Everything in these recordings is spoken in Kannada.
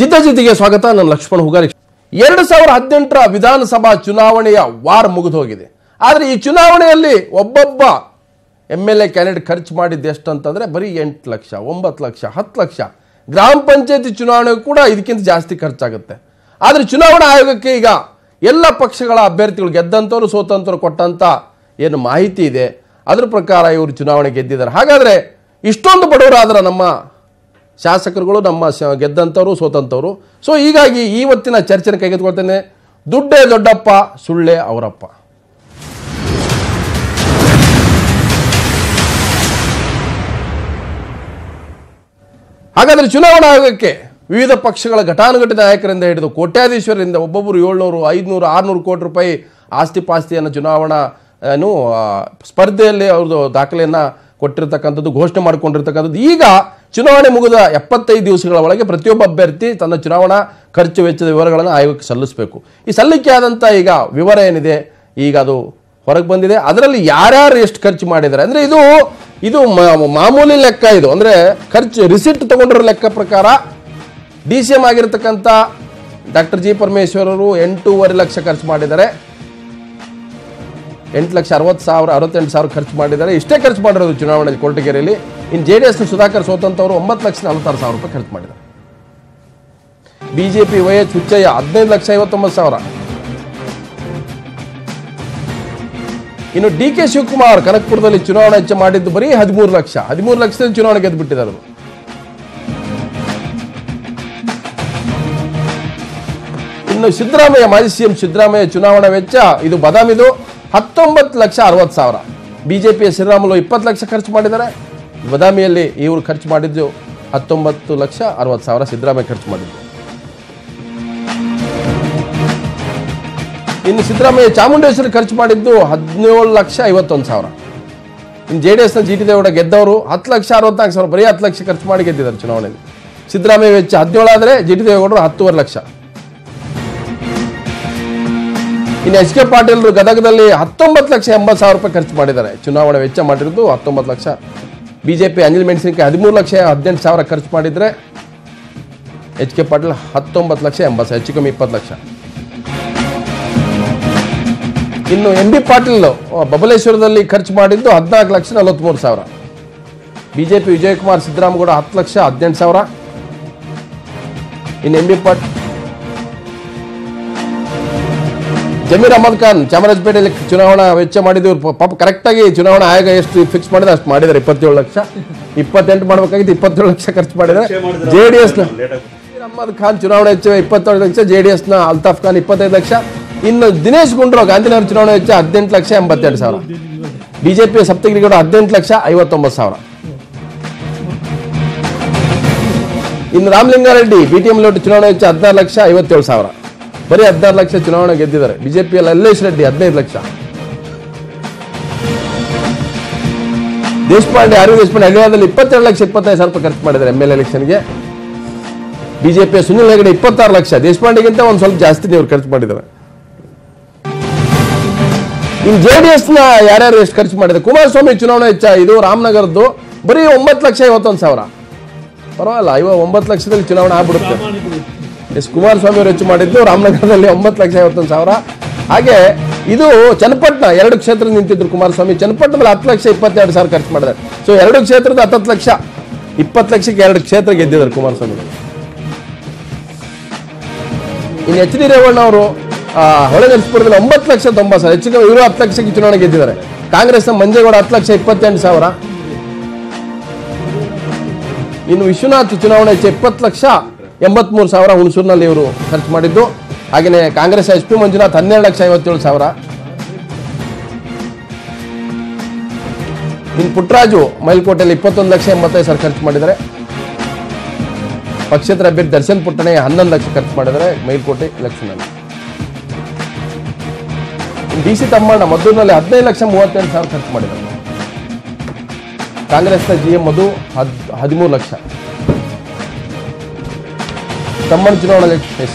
ಜಿದ್ದಿಗೆ ಸ್ವಾಗತ. ನಾನು ಲಕ್ಷ್ಮಣ್ ಹುಗಾರಿ. 2018ರ ವಿಧಾನಸಭಾ ಚುನಾವಣೆಯ ವಾರ ಮುಗಿದು ಹೋಗಿದೆ. ಆದರೆ ಈ ಚುನಾವಣೆಯಲ್ಲಿ ಒಬ್ಬೊಬ್ಬ MLA ಕ್ಯಾಂಡಿಡೇಟ್ ಖರ್ಚು ಮಾಡಿದ್ದು ಎಷ್ಟು ಅಂತಂದರೆ ಬರೀ 8 ಲಕ್ಷ, 9 ಲಕ್ಷ, 10 ಲಕ್ಷ. ಗ್ರಾಮ ಪಂಚಾಯತಿ ಚುನಾವಣೆ ಕೂಡ ಇದಕ್ಕಿಂತ ಜಾಸ್ತಿ ಖರ್ಚಾಗುತ್ತೆ. ಆದರೆ ಚುನಾವಣಾ ಆಯೋಗಕ್ಕೆ ಈಗ ಎಲ್ಲ ಪಕ್ಷಗಳ ಅಭ್ಯರ್ಥಿಗಳು ಗೆದ್ದಂಥವ್ರು ಸೋತಂಥವ್ರು ಕೊಟ್ಟಂಥ ಏನು ಮಾಹಿತಿ ಇದೆ ಅದರ ಪ್ರಕಾರ ಇವರು ಚುನಾವಣೆ ಗೆದ್ದಿದ್ದಾರೆ. ಹಾಗಾದರೆ ಇಷ್ಟೊಂದು ಬಡವರಾದ್ರೆ ನಮ್ಮ ಶಾಸಕರುಗಳು, ನಮ್ಮ ಗೆದ್ದಂಥವ್ರು ಸೋತಂಥವ್ರು. ಸೊ ಹೀಗಾಗಿ ಇವತ್ತಿನ ಚರ್ಚೆನ ಕೈಗೆತ್ತಿಕೊಳ್ತೇನೆ. ದುಡ್ಡೇ ದೊಡ್ಡಪ್ಪ, ಸುಳ್ಳೇ ಅವರಪ್ಪ. ಹಾಗಾದರೆ ಚುನಾವಣಾ ಆಯೋಗಕ್ಕೆ ವಿವಿಧ ಪಕ್ಷಗಳ ಘಟಾನುಘಟಿ ನಾಯಕರಿಂದ ಹಿಡಿದು ಕೋಟ್ಯಾಧೀಶ್ವರರಿಂದ ಒಬ್ಬೊಬ್ಬರು 700, 500, 600 ಕೋಟಿ ರೂಪಾಯಿ ಆಸ್ತಿ ಪಾಸ್ತಿಯನ್ನು ಚುನಾವಣಾ ಸ್ಪರ್ಧೆಯಲ್ಲಿ ಅವ್ರದ್ದು ದಾಖಲೆಯನ್ನು ಕೊಟ್ಟಿರ್ತಕ್ಕಂಥದ್ದು, ಘೋಷಣೆ ಮಾಡಿಕೊಂಡಿರ್ತಕ್ಕಂಥದ್ದು. ಈಗ ಚುನಾವಣೆ ಮುಗಿದ 75 ದಿವಸಗಳ ಒಳಗೆ ಪ್ರತಿಯೊಬ್ಬ ಅಭ್ಯರ್ಥಿ ತನ್ನ ಚುನಾವಣಾ ಖರ್ಚು ವೆಚ್ಚದ ವಿವರಗಳನ್ನು ಆಯೋಗಕ್ಕೆ ಸಲ್ಲಿಸಬೇಕು. ಈ ಸಲ್ಲಿಕೆ ಆದಂಥ ಈಗ ವಿವರ ಏನಿದೆ ಈಗ ಅದು ಹೊರಗೆ ಬಂದಿದೆ. ಅದರಲ್ಲಿ ಯಾರ್ಯಾರು ಎಷ್ಟು ಖರ್ಚು ಮಾಡಿದ್ದಾರೆ ಅಂದರೆ ಇದು ಮಾಮೂಲಿ ಲೆಕ್ಕ. ಇದು ಅಂದರೆ ಖರ್ಚು ರಿಸಿಟ್ ತಗೊಂಡಿರೋ ಲೆಕ್ಕ ಪ್ರಕಾರ DCM ಆಗಿರ್ತಕ್ಕಂಥ ಡಾಕ್ಟರ್ G. ಪರಮೇಶ್ವರ್ ಅವರು 8.5 ಲಕ್ಷ ಖರ್ಚು ಮಾಡಿದ್ದಾರೆ. 8,60,068 ಖರ್ಚು ಮಾಡಿದ್ದಾರೆ. ಇಷ್ಟೇ ಖರ್ಚು ಮಾಡಿರೋದು ಚುನಾವಣೆ ಕೊರಟಗೆರೆಯಲ್ಲಿ. ಇನ್ನು JDS ಸುಧಾಕರ್ ಸೋತಂತವರು 9,46,000 ರೂಪಾಯಿ ಖರ್ಚು ಮಾಡಿದ್ದಾರೆ. BJP YH Huchchaiah 15,59,000. ಇನ್ನು DK ಶಿವಕುಮಾರ್ ಕನಕಪುರದಲ್ಲಿ ಚುನಾವಣಾ ವೆಚ್ಚ ಮಾಡಿದ್ದು ಬರೀ 13 ಲಕ್ಷ. 13 ಲಕ್ಷದಲ್ಲಿ ಚುನಾವಣೆ ಗೆದ್ದು ಬಿಟ್ಟಿದ್ದಾರೆ. ಇನ್ನು ಸಿದ್ದರಾಮಯ್ಯ, ಮಾಜಿ CM ಸಿದ್ದರಾಮಯ್ಯ ಚುನಾವಣಾ ವೆಚ್ಚ ಇದು ಬದಾಮಿದು 19,60,000. BJPಯ ಶ್ರೀರಾಮುಲು 20 ಲಕ್ಷ ಖರ್ಚು ಮಾಡಿದ್ದಾರೆ. ಬದಾಮಿಯಲ್ಲಿ ಇವರು ಖರ್ಚು ಮಾಡಿದ್ದು 19,60,000 ಸಿದ್ದರಾಮಯ್ಯ ಖರ್ಚು ಮಾಡಿದ್ದು. ಇನ್ನು ಸಿದ್ದರಾಮಯ್ಯ ಚಾಮುಂಡೇಶ್ವರಿ ಖರ್ಚು ಮಾಡಿದ್ದು 17,51,000. ಇನ್ನು JDSನ GT ದೇವೇಗೌಡ ಗೆದ್ದವರು 10,64,000, ಬರೀ 10 ಲಕ್ಷ ಖರ್ಚು ಮಾಡಿ ಗೆದ್ದಿದ್ದಾರೆ ಚುನಾವಣೆಯಲ್ಲಿ. ಸಿದ್ದರಾಮಯ್ಯ ವೆಚ್ಚ 17 ಆದರೆ GT ದೇವೇಗೌಡರು 10.5 ಲಕ್ಷ. ಇನ್ನು HK ಪಾಟೀಲ್ರು ಗದಗದಲ್ಲಿ 19,80,000 ರೂಪಾಯಿ ಖರ್ಚು ಮಾಡಿದ್ದಾರೆ. ಚುನಾವಣೆ ವೆಚ್ಚ ಮಾಡಿರೋದು 19 ಲಕ್ಷ. BJP ಅನಿಲ್ ಮೆಣಸಿನಕಾಯಿ 13,18,000 ಖರ್ಚು ಮಾಡಿದರೆ HK ಪಾಟೀಲ್ 19,80,000, ಹೆಚ್ಚು ಕಮ್ಮಿ 20 ಲಕ್ಷ. ಇನ್ನು MB ಪಾಟೀಲ್ ಬಬಲೇಶ್ವರದಲ್ಲಿ ಖರ್ಚು ಮಾಡಿದ್ದು 14,43,000. BJP ವಿಜಯಕುಮಾರ್ ಸಿದ್ದರಾಮಗೌಡ 10,18,000. ಇನ್ನು MB ಪಾಟೀಲ್ ಜಮೀರ್ ಅಹಮದ್ ಖಾನ್ ಚಾಮರಾಜಪೇಟೆಯಲ್ಲಿ ಚುನಾವಣಾ ವೆಚ್ಚ ಮಾಡಿದ್ರು. ಪಾಪ ಕರೆಕ್ಟಾಗಿ ಚುನಾವಣಾ ಆಯೋಗ ಎಷ್ಟು ಫಿಕ್ಸ್ ಮಾಡಿದ್ರೆ ಅಷ್ಟು ಮಾಡಿದ್ದಾರೆ. 27 ಲಕ್ಷ. 28 ಮಾಡಬೇಕಾಗಿತ್ತು, 27 ಲಕ್ಷ ಖರ್ಚು ಮಾಡಿದ್ದಾರೆ. JDSನ ಅಹಮದ್ ಖಾನ್ ಚುನಾವಣಾ ವೆಚ್ಚ 27 ಲಕ್ಷ. JDSನ ಅಲ್ತಾಫ್ ಖಾನ್ 25 ಲಕ್ಷ. ಇನ್ನು ದಿನೇಶ್ ಗುಂಡ್ರಾವ್ ಗಾಂಧಿನಗರ ಚುನಾವಣಾ ವೆಚ್ಚ 18,82,000. BJP ಸಪ್ತಗಿರಿಗೌಡ 18,59,000. ಇನ್ನು ರಾಮಲಿಂಗಾರೆಡ್ಡಿ BTM ಲೋಟ್ ಚುನಾವಣಾ ವೆಚ್ಚ 16,57,000. ಬರೀ 16 ಲಕ್ಷ ಚುನಾವಣೆ ಗೆದ್ದಿದ್ದಾರೆ. BJPಯಲ್ಲಿ ಅಲ್ಲೇಶ್ ರೆಡ್ಡಿ 15 ಲಕ್ಷ. ದೇಶಪಾಂಡೆ ಹರಿಯಾಣದಲ್ಲಿ 22,25,000 ರೂಪಾಯಿ ಖರ್ಚು ಮಾಡಿದ್ದಾರೆ MLA ಎಲೆಕ್ಷನ್ಗೆ. BJP ಸುನಿಲ್ ಹೆಗಡೆ 26 ಲಕ್ಷ. ದೇಶಪಾಂಡೆಗಿಂತ ಒಂದು ಸ್ವಲ್ಪ ಜಾಸ್ತಿ ಇವರು ಖರ್ಚು ಮಾಡಿದ್ದಾರೆ. ಇನ್ನು JDSನ ಯಾರ್ಯಾರು ಎಷ್ಟು ಖರ್ಚು ಮಾಡಿದ್ದಾರೆ? ಕುಮಾರಸ್ವಾಮಿ ಚುನಾವಣಾ ವೆಚ್ಚ ಇದು ರಾಮನಗರದ್ದು ಬರೀ 9,51,000. ಪರವಾಗಿಲ್ಲ, 9 ಲಕ್ಷದಲ್ಲಿ ಚುನಾವಣೆ ಆಗ್ಬಿಡುತ್ತೆ. ಕುಮಾರಸ್ವಾಮಿ ಅವರು ವೆಚ್ಚ ಮಾಡಿದ್ದು ರಾಮನಗರದಲ್ಲಿ 9,51,000. ಹಾಗೆ ಇದು ಚನ್ನಪಟ್ಟಣ 2 ಕ್ಷೇತ್ರ ನಿಂತಿದ್ರು ಕುಮಾರಸ್ವಾಮಿ. ಚನ್ನಪಟ್ಟಣದಲ್ಲಿ 10,22,000 ಖರ್ಚು ಮಾಡಿದ್ದಾರೆ. ಸೊ 2 ಕ್ಷೇತ್ರದ 10 ಲಕ್ಷ, 20 ಲಕ್ಷಕ್ಕೆ 2 ಕ್ಷೇತ್ರ ಗೆದ್ದಿದ್ದಾರೆ ಕುಮಾರಸ್ವಾಮಿ. ಇನ್ನು HD ರೇವಣ್ಣ ಅವರು ಹೊಳೆನರಸೀಪುರದಲ್ಲಿ 9,90,000, ಹೆಚ್ಚು ಕಮ್ಮಿ ಇವರು 10 ಲಕ್ಷಕ್ಕೆ ಚುನಾವಣೆ ಗೆದ್ದಿದ್ದಾರೆ. ಕಾಂಗ್ರೆಸ್ನ ಮಂಜೇಗೌಡ 10,28,000. ಇನ್ನು ವಿಶ್ವನಾಥ್ ಚುನಾವಣೆ ವೆಚ್ಚ 20,83,000 ಹುಣಸೂರಿನಲ್ಲಿ ಇವರು ಖರ್ಚು ಮಾಡಿದ್ದು. ಹಾಗೆಯೇ ಕಾಂಗ್ರೆಸ್ SP ಮಂಜುನಾಥ್ 12,57,000. ಇನ್ನು ಪುಟ್ಟರಾಜು ಮೈಲ್ಕೋಟೆಯಲ್ಲಿ 21,85,000 ಖರ್ಚು ಮಾಡಿದ್ದಾರೆ. ಪಕ್ಷೇತರ ಅಭ್ಯರ್ಥಿ ದರ್ಶನ್ ಪುಟ್ಟಣೆ 11 ಲಕ್ಷ ಖರ್ಚು ಮಾಡಿದ್ದಾರೆ ಮೈಲ್ಕೋಟೆ ಎಲೆಕ್ಷನ್ನಲ್ಲಿ. DC ತಮ್ಮಣ್ಣ ಮದ್ದೂರಿನಲ್ಲಿ 15,38,000 ಖರ್ಚು ಮಾಡಿದ್ದಾರೆ. ಕಾಂಗ್ರೆಸ್ನ GM ಮಧು 13 ಲಕ್ಷ. ತಮ್ಮಣ್ಣ ಚುನಾವಣೆ.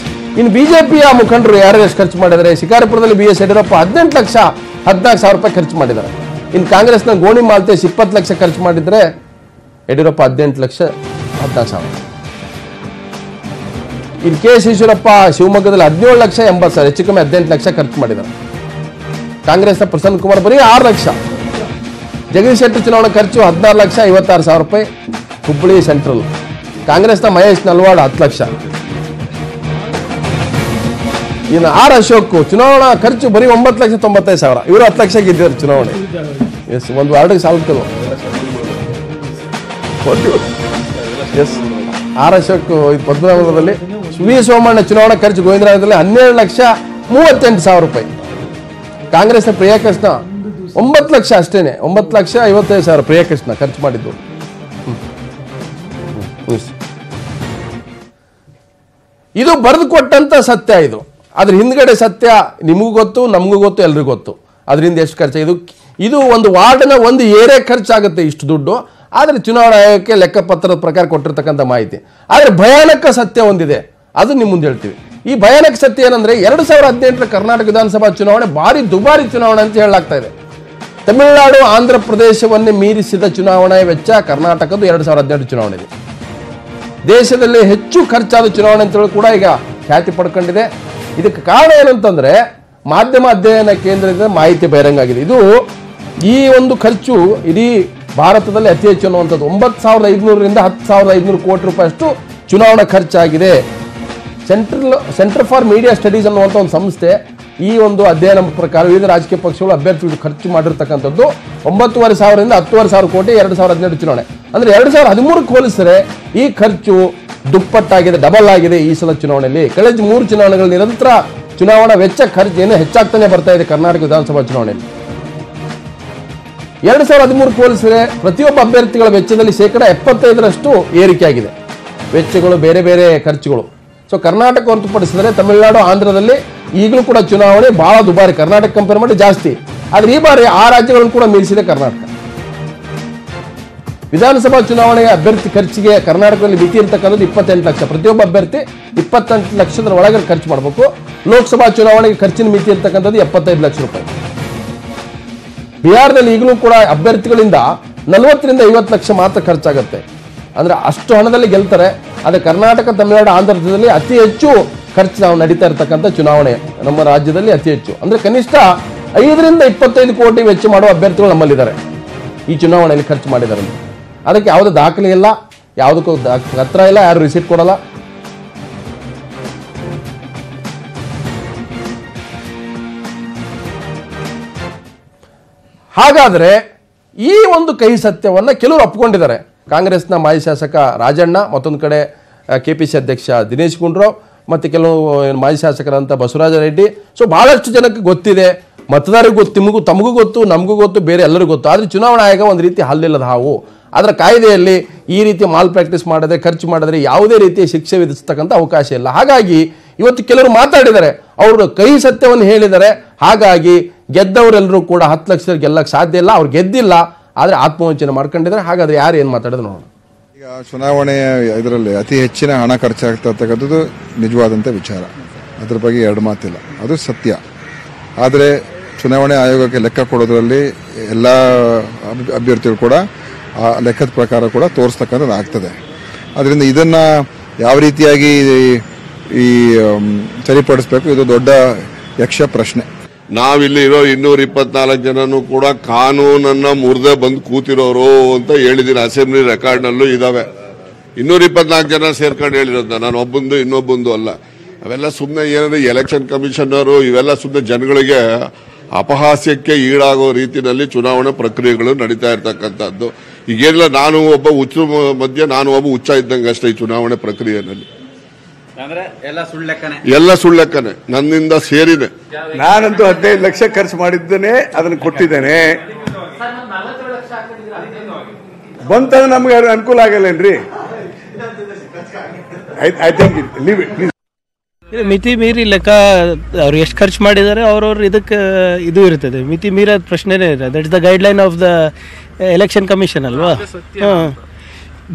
ಇನ್ನು BJPಯ ಮುಖಂಡರು ಯಾರು ಎಷ್ಟು ಖರ್ಚು ಮಾಡಿದ್ದಾರೆ? ಶಿಕಾರಿಪುರದಲ್ಲಿ BS ಯಡಿಯೂರಪ್ಪ 18,14,000 ರೂಪಾಯಿ ಖರ್ಚು ಮಾಡಿದ್ದಾರೆ. ಇನ್ನು ಕಾಂಗ್ರೆಸ್ನ ಗೋಣಿ ಮಾಲ್ತೇಶ್ 20 ಲಕ್ಷ ಖರ್ಚು ಮಾಡಿದರೆ ಯಡಿಯೂರಪ್ಪ 18,14,000. ಇಲ್ಲಿ ಕೆ.ಎಸ್. ಈಶ್ವರಪ್ಪ ಶಿವಮೊಗ್ಗದಲ್ಲಿ 17,80,000 ಹೆಚ್ಚು ಕಮ್ಮಿ 18 ಲಕ್ಷ ಖರ್ಚು ಮಾಡಿದ್ದಾರೆ. ಕಾಂಗ್ರೆಸ್ನ ಪ್ರಸನ್ನ ಕುಮಾರ್ ಬರೀ 6 ಲಕ್ಷ. ಜಗದೀಶ್ ಶೆಟ್ಟರ್ ಚುನಾವಣಾ ಖರ್ಚು 16,56,000 ರೂಪಾಯಿ ಹುಬ್ಬಳ್ಳಿ ಸೆಂಟ್ರಲ್. ಕಾಂಗ್ರೆಸ್ನ ಮಹೇಶ್ ನಲ್ವಾಡ್ 10 ಲಕ್ಷ. ಇನ್ನು ಆರ್ ಅಶೋಕ್ ಚುನಾವಣಾ ಖರ್ಚು ಬರೀ 9,95,000. ಇವರು 10 ಲಕ್ಷ ಗೆದ್ದಿದ್ದಾರೆ ಚುನಾವಣೆ. ಎಸ್, ಒಂದು ವಾರ್ಡ್ಗೆ ಸಾಲ್ತದೆ. ಎಸ್, ಆರ್ ಅಶೋಕ್ ಪದ್ಮನಾಭದಲ್ಲಿ. ವಿ ಸೋಮಣ್ಣ ಚುನಾವಣಾ ಖರ್ಚು ಗೋವಿಂದರಾಜದಲ್ಲಿ 12,38,000 ರೂಪಾಯಿ. ಕಾಂಗ್ರೆಸ್ನ ಪ್ರಿಯಾಕೃಷ್ಣ 9 ಲಕ್ಷ ಅಷ್ಟೇನೆ, 9,55,000 ಪ್ರಿಯಾಕೃಷ್ಣ ಖರ್ಚು ಮಾಡಿದ್ದು. ಇದು ಬರೆದು ಕೊಟ್ಟಂತ ಸತ್ಯ. ಇದು ಅದ್ರ ಹಿಂದ್ಗಡೆ ಸತ್ಯ ನಿಮಗೂ ಗೊತ್ತು, ನಮಗೂ ಗೊತ್ತು, ಎಲ್ರಿಗೂ ಗೊತ್ತು. ಅದರಿಂದ ಎಷ್ಟು ಖರ್ಚು ಇದು ಒಂದು ವಾರ್ಡ್ನ ಒಂದು ಏರಿಯಾ ಖರ್ಚಾಗುತ್ತೆ ಇಷ್ಟು ದುಡ್ಡು. ಆದರೆ ಚುನಾವಣಾ ಆಯೋಗಕ್ಕೆ ಲೆಕ್ಕಪತ್ರದ ಪ್ರಕಾರ ಕೊಟ್ಟಿರ್ತಕ್ಕಂಥ ಮಾಹಿತಿ. ಆದರೆ ಭಯಾನಕ ಸತ್ಯ ಒಂದಿದೆ, ಅದು ನಿಮ್ಮ ಮುಂದೆ ಹೇಳ್ತೀವಿ. ಈ ಭಯಾನಕ ಸತ್ಯ ಏನಂದ್ರೆ 2018ರ ಕರ್ನಾಟಕ ವಿಧಾನಸಭಾ ಚುನಾವಣೆ ಭಾರಿ ದುಬಾರಿ ಚುನಾವಣೆ ಅಂತ ಹೇಳಲಾಗ್ತಾ ಇದೆ. ತಮಿಳುನಾಡು ಆಂಧ್ರ ಪ್ರದೇಶವನ್ನೇ ಮೀರಿಸಿದ ಚುನಾವಣಾ ವೆಚ್ಚ ಕರ್ನಾಟಕದ್ದು 2018 ಚುನಾವಣೆ ಇದೆ. ದೇಶದಲ್ಲಿ ಹೆಚ್ಚು ಖರ್ಚಾದ ಚುನಾವಣೆ ಅಂತೇಳಿ ಕೂಡ ಈಗ ಖ್ಯಾತಿ ಪಡ್ಕೊಂಡಿದೆ. ಇದಕ್ಕೆ ಕಾರಣ ಏನಂತಂದ್ರೆ ಮಾಧ್ಯಮ ಅಧ್ಯಯನ ಕೇಂದ್ರದಿಂದ ಮಾಹಿತಿ ಬಹಿರಂಗ ಆಗಿದೆ. ಇದು ಈ ಒಂದು ಖರ್ಚು ಇಡೀ ಭಾರತದಲ್ಲಿ ಅತಿ ಹೆಚ್ಚು ಅನ್ನುವಂಥದ್ದು. 9,500ರಿಂದ 10,500 ಕೋಟಿ ರೂಪಾಯಿ ಅಷ್ಟು ಚುನಾವಣಾ ಖರ್ಚಾಗಿದೆ. ಸೆಂಟರ್ ಫಾರ್ ಮೀಡಿಯಾ ಸ್ಟಡೀಸ್ ಅನ್ನುವಂಥ ಒಂದು ಸಂಸ್ಥೆ ಈ ಒಂದು ಅಧ್ಯಯನ ಪ್ರಕಾರ ವಿವಿಧ ರಾಜಕೀಯ ಪಕ್ಷಗಳು ಅಭ್ಯರ್ಥಿಗಳು ಖರ್ಚು ಮಾಡಿರ್ತಕ್ಕಂಥದ್ದು 9,500ರಿಂದ 10,500 ಕೋಟಿ 2018 ಚುನಾವಣೆ. ಅಂದ್ರೆ 2013ಕ್ಕೆ ಹೋಲಿಸಿದರೆ ಈ ಖರ್ಚು ದುಪ್ಪಟ್ಟಾಗಿದೆ, ಡಬಲ್ ಆಗಿದೆ ಈ ಸಲ ಚುನಾವಣೆಯಲ್ಲಿ. ಕಳೆದ 3 ಚುನಾವಣೆಗಳ ನಿರಂತರ ಚುನಾವಣಾ ವೆಚ್ಚ ಖರ್ಚು ಏನು ಹೆಚ್ಚಾಗ್ತಾನೆ ಬರ್ತಾ ಇದೆ ಕರ್ನಾಟಕ ವಿಧಾನಸಭಾ ಚುನಾವಣೆಯಲ್ಲಿ. 2013ಕ್ಕೆ ಹೋಲಿಸಿದರೆ ಪ್ರತಿಯೊಬ್ಬ ಅಭ್ಯರ್ಥಿಗಳ ವೆಚ್ಚದಲ್ಲಿ 75% ಏರಿಕೆ ಆಗಿದೆ. ವೆಚ್ಚಗಳು ಬೇರೆ ಬೇರೆ ಖರ್ಚುಗಳು. ಸೊ ಕರ್ನಾಟಕ ಹೊರತುಪಡಿಸಿದರೆ ತಮಿಳುನಾಡು ಆಂಧ್ರದಲ್ಲಿ ಈಗಲೂ ಕೂಡ ಚುನಾವಣೆ ಬಹಳ ದುಬಾರಿ, ಕರ್ನಾಟಕ ಕಂಪೇರ್ ಮಾಡಿ ಜಾಸ್ತಿ. ಆದರೆ ಈ ಬಾರಿ ಆ ರಾಜ್ಯಗಳನ್ನು ಕೂಡ ಮೀರಿಸಿದೆ ಕರ್ನಾಟಕ. ವಿಧಾನಸಭಾ ಚುನಾವಣೆಯ ಅಭ್ಯರ್ಥಿ ಖರ್ಚಿಗೆ ಕರ್ನಾಟಕದಲ್ಲಿ ಮಿತಿ ಇರತಕ್ಕಂಥದ್ದು 28 ಲಕ್ಷ. ಪ್ರತಿಯೊಬ್ಬ ಅಭ್ಯರ್ಥಿ 28 ಲಕ್ಷದ ಒಳಗೆ ಖರ್ಚು ಮಾಡಬೇಕು. ಲೋಕಸಭಾ ಚುನಾವಣೆಗೆ ಖರ್ಚಿನ ಮಿತಿ ಇರತಕ್ಕಂಥದ್ದು 75 ಲಕ್ಷ ರೂಪಾಯಿ. ಬಿಹಾರದಲ್ಲಿ ಈಗಲೂ ಕೂಡ ಅಭ್ಯರ್ಥಿಗಳಿಂದ 40ರಿಂದ 50 ಲಕ್ಷ ಮಾತ್ರ ಖರ್ಚಾಗುತ್ತೆ. ಅಂದ್ರೆ ಅಷ್ಟು ಹಣದಲ್ಲಿ ಗೆಲ್ತಾರೆ. ಆದರೆ ಕರ್ನಾಟಕ, ತಮಿಳುನಾಡು, ಆಂಧ್ರದಲ್ಲಿ ಅತಿ ಹೆಚ್ಚು ಖರ್ಚು ನಾವು ನಡೀತಾ ಇರತಕ್ಕಂಥ ಚುನಾವಣೆ ನಮ್ಮ ರಾಜ್ಯದಲ್ಲಿ ಅತಿ ಹೆಚ್ಚು. ಅಂದ್ರೆ ಕನಿಷ್ಠ 5ರಿಂದ 25 ಕೋಟಿ ವೆಚ್ಚ ಮಾಡುವ ಅಭ್ಯರ್ಥಿಗಳು ನಮ್ಮಲ್ಲಿದ್ದಾರೆ ಈ ಚುನಾವಣೆಯಲ್ಲಿ ಖರ್ಚು ಮಾಡಿದ್ದಾರೆ. ಅದಕ್ಕೆ ಯಾವುದೇ ದಾಖಲೆ ಇಲ್ಲ, ಯಾವುದಕ್ಕೂ ಹತ್ರ ಇಲ್ಲ, ಯಾರು ರಿಸೀಟ್ ಕೊಡಲ್ಲ. ಹಾಗಾದ್ರೆ ಈ ಒಂದು ಕಹಿ ಸತ್ಯವನ್ನ ಕೆಲವರು ಒಪ್ಪಿಕೊಂಡಿದ್ದಾರೆ. ಕಾಂಗ್ರೆಸ್ನ ಮಾಜಿ ಶಾಸಕ ರಾಜಣ್ಣ, ಮತ್ತೊಂದು ಕಡೆ ಕೆಪಿಸಿ ಅಧ್ಯಕ್ಷ ದಿನೇಶ್ ಗುಂಡೂರಾವ್, ಮತ್ತೆ ಕೆಲವು ಮಾಜಿ ಶಾಸಕರಂತ ಬಸವರಾಜ ರೆಡ್ಡಿ. ಸೊ ಬಹಳಷ್ಟು ಜನಕ್ಕೆ ಗೊತ್ತಿದೆ, ಮತದಾರರಿಗೂ ಗೊತ್ತು, ತಮಗೂ ಗೊತ್ತು, ನಮಗೂ ಗೊತ್ತು, ಬೇರೆ ಎಲ್ಲರಿಗೂ ಗೊತ್ತು. ಆದರೆ ಚುನಾವಣಾ ಆಯೋಗ ಒಂದು ರೀತಿ ಹಲ್ಲಿಲ್ಲದ ಹಾವು. ಅದರ ಕಾಯ್ದೆಯಲ್ಲಿ ಈ ರೀತಿ ಮಾಲ್ ಪ್ರಾಕ್ಟೀಸ್ ಮಾಡಿದ್ರೆ, ಖರ್ಚು ಮಾಡಿದ್ರೆ ಯಾವುದೇ ರೀತಿಯ ಶಿಕ್ಷೆ ವಿಧಿಸ್ತಕ್ಕಂಥ ಅವಕಾಶ ಇಲ್ಲ. ಹಾಗಾಗಿ ಇವತ್ತು ಕೆಲವರು ಮಾತಾಡಿದ್ದಾರೆ, ಅವರು ಕಹಿ ಸತ್ಯವನ್ನು ಹೇಳಿದ್ದಾರೆ. ಹಾಗಾಗಿ ಗೆದ್ದವರೆಲ್ಲರೂ ಕೂಡ 10 ಲಕ್ಷ ಗೆಲ್ಲಕ್ಕೆ ಸಾಧ್ಯ ಇಲ್ಲ. ಅವ್ರು ಗೆದ್ದಿಲ್ಲ, ಆದರೆ ಆತ್ಮವಂಚನೆ ಮಾಡ್ಕೊಂಡಿದ್ದಾರೆ. ಹಾಗಾದ್ರೆ ಯಾರು ಏನು ಮಾತಾಡಿದ್ರು ನೋಡೋಣ. ಈಗ ಚುನಾವಣೆಯ ಇದರಲ್ಲಿ ಅತಿ ಹೆಚ್ಚಿನ ಹಣ ಖರ್ಚಾಗ್ತಕ್ಕಂಥದ್ದು ನಿಜವಾದಂಥ ವಿಚಾರ, ಅದ್ರ ಬಗ್ಗೆ ಎರಡು ಮಾತಿಲ್ಲ, ಅದು ಸತ್ಯ. ಆದರೆ ಚುನಾವಣೆ ಆಯೋಗಕ್ಕೆ ಲೆಕ್ಕ ಕೊಡೋದ್ರಲ್ಲಿ ಎಲ್ಲ ಅಭ್ಯರ್ಥಿಗಳು ಕೂಡ ಆ ಲೆಕ್ಕದ ಪ್ರಕಾರ ಕೂಡ ತೋರಿಸ್ತಕ್ಕಂಥದ್ದು ಆಗ್ತದೆ. ಅದರಿಂದ ಇದನ್ನು ಯಾವ ರೀತಿಯಾಗಿ ಈ ಸರಿಪಡಿಸಬೇಕು, ಇದು ದೊಡ್ಡ ಯಕ್ಷ ಪ್ರಶ್ನೆ. ನಾವಿಲ್ಲಿ ಇರೋ 224 ಜನನು ಕೂಡ ಕಾನೂನನ್ನ ಮುರಿದೇ ಬಂದು ಕೂತಿರೋರು ಅಂತ ಹೇಳಿದ್ದೀನಿ. ಅಸೆಂಬ್ಲಿ ರೆಕಾರ್ಡ್ನಲ್ಲೂ ಇದಾವೆ. 224 ಜನ ಸೇರ್ಕೊಂಡು ಹೇಳಿರೋದು, ನಾನು ಒಬ್ಬಂದು ಇನ್ನೊಬ್ಬಂದು ಅಲ್ಲ. ಅವೆಲ್ಲ ಸುಮ್ಮನೆ ಏನಂದ್ರೆ ಎಲೆಕ್ಷನ್ ಕಮಿಷನರು ಇವೆಲ್ಲ ಸುಮ್ಮನೆ ಜನಗಳಿಗೆ ಅಪಹಾಸ್ಯಕ್ಕೆ ಈಡಾಗೋ ರೀತಿಯಲ್ಲಿ ಚುನಾವಣಾ ಪ್ರಕ್ರಿಯೆಗಳು ನಡೀತಾ ಇರ್ತಕ್ಕಂಥದ್ದು. ಈಗೇನಿಲ್ಲ, ನಾನು ಒಬ್ಬ ಹುಚ್ಚು ಮಧ್ಯೆ ನಾನು ಒಬ್ಬ ಹುಚ್ಚ ಇದ್ದಂಗೆ ಅಷ್ಟೇ ಈ ಚುನಾವಣೆ ಪ್ರಕ್ರಿಯೆಯಲ್ಲಿ. ಎಲ್ಲ ಸುಳ್ಳೆಕ್ಕನೆ ನನ್ನಿಂದ ಸೇರಿದೆ. ನಾನಂತೂ 15 ಲಕ್ಷ ಖರ್ಚು ಮಾಡಿದ್ದೇನೆ, ಅದನ್ನು ಕೊಟ್ಟಿದ್ದೇನೆ. ಬಂತಂದ್ರೆ ನಮ್ಗೆ ಅನುಕೂಲ ಆಗಲ್ಲೇನ್ರಿ? I think leave it. ಮಿತಿ ಮೀರಿ ಲೆಕ್ಕ ಅವ್ರು ಎಷ್ಟು ಖರ್ಚು ಮಾಡಿದ್ದಾರೆ ಅವ್ರವ್ರು ಇದಕ್ಕೆ ಇದು ಇರ್ತದೆ. ಮಿತಿ ಮೀರೋದು ಪ್ರಶ್ನೆನೇ ಇದೆ. That is the guideline of the election commission ಅಲ್ವಾ?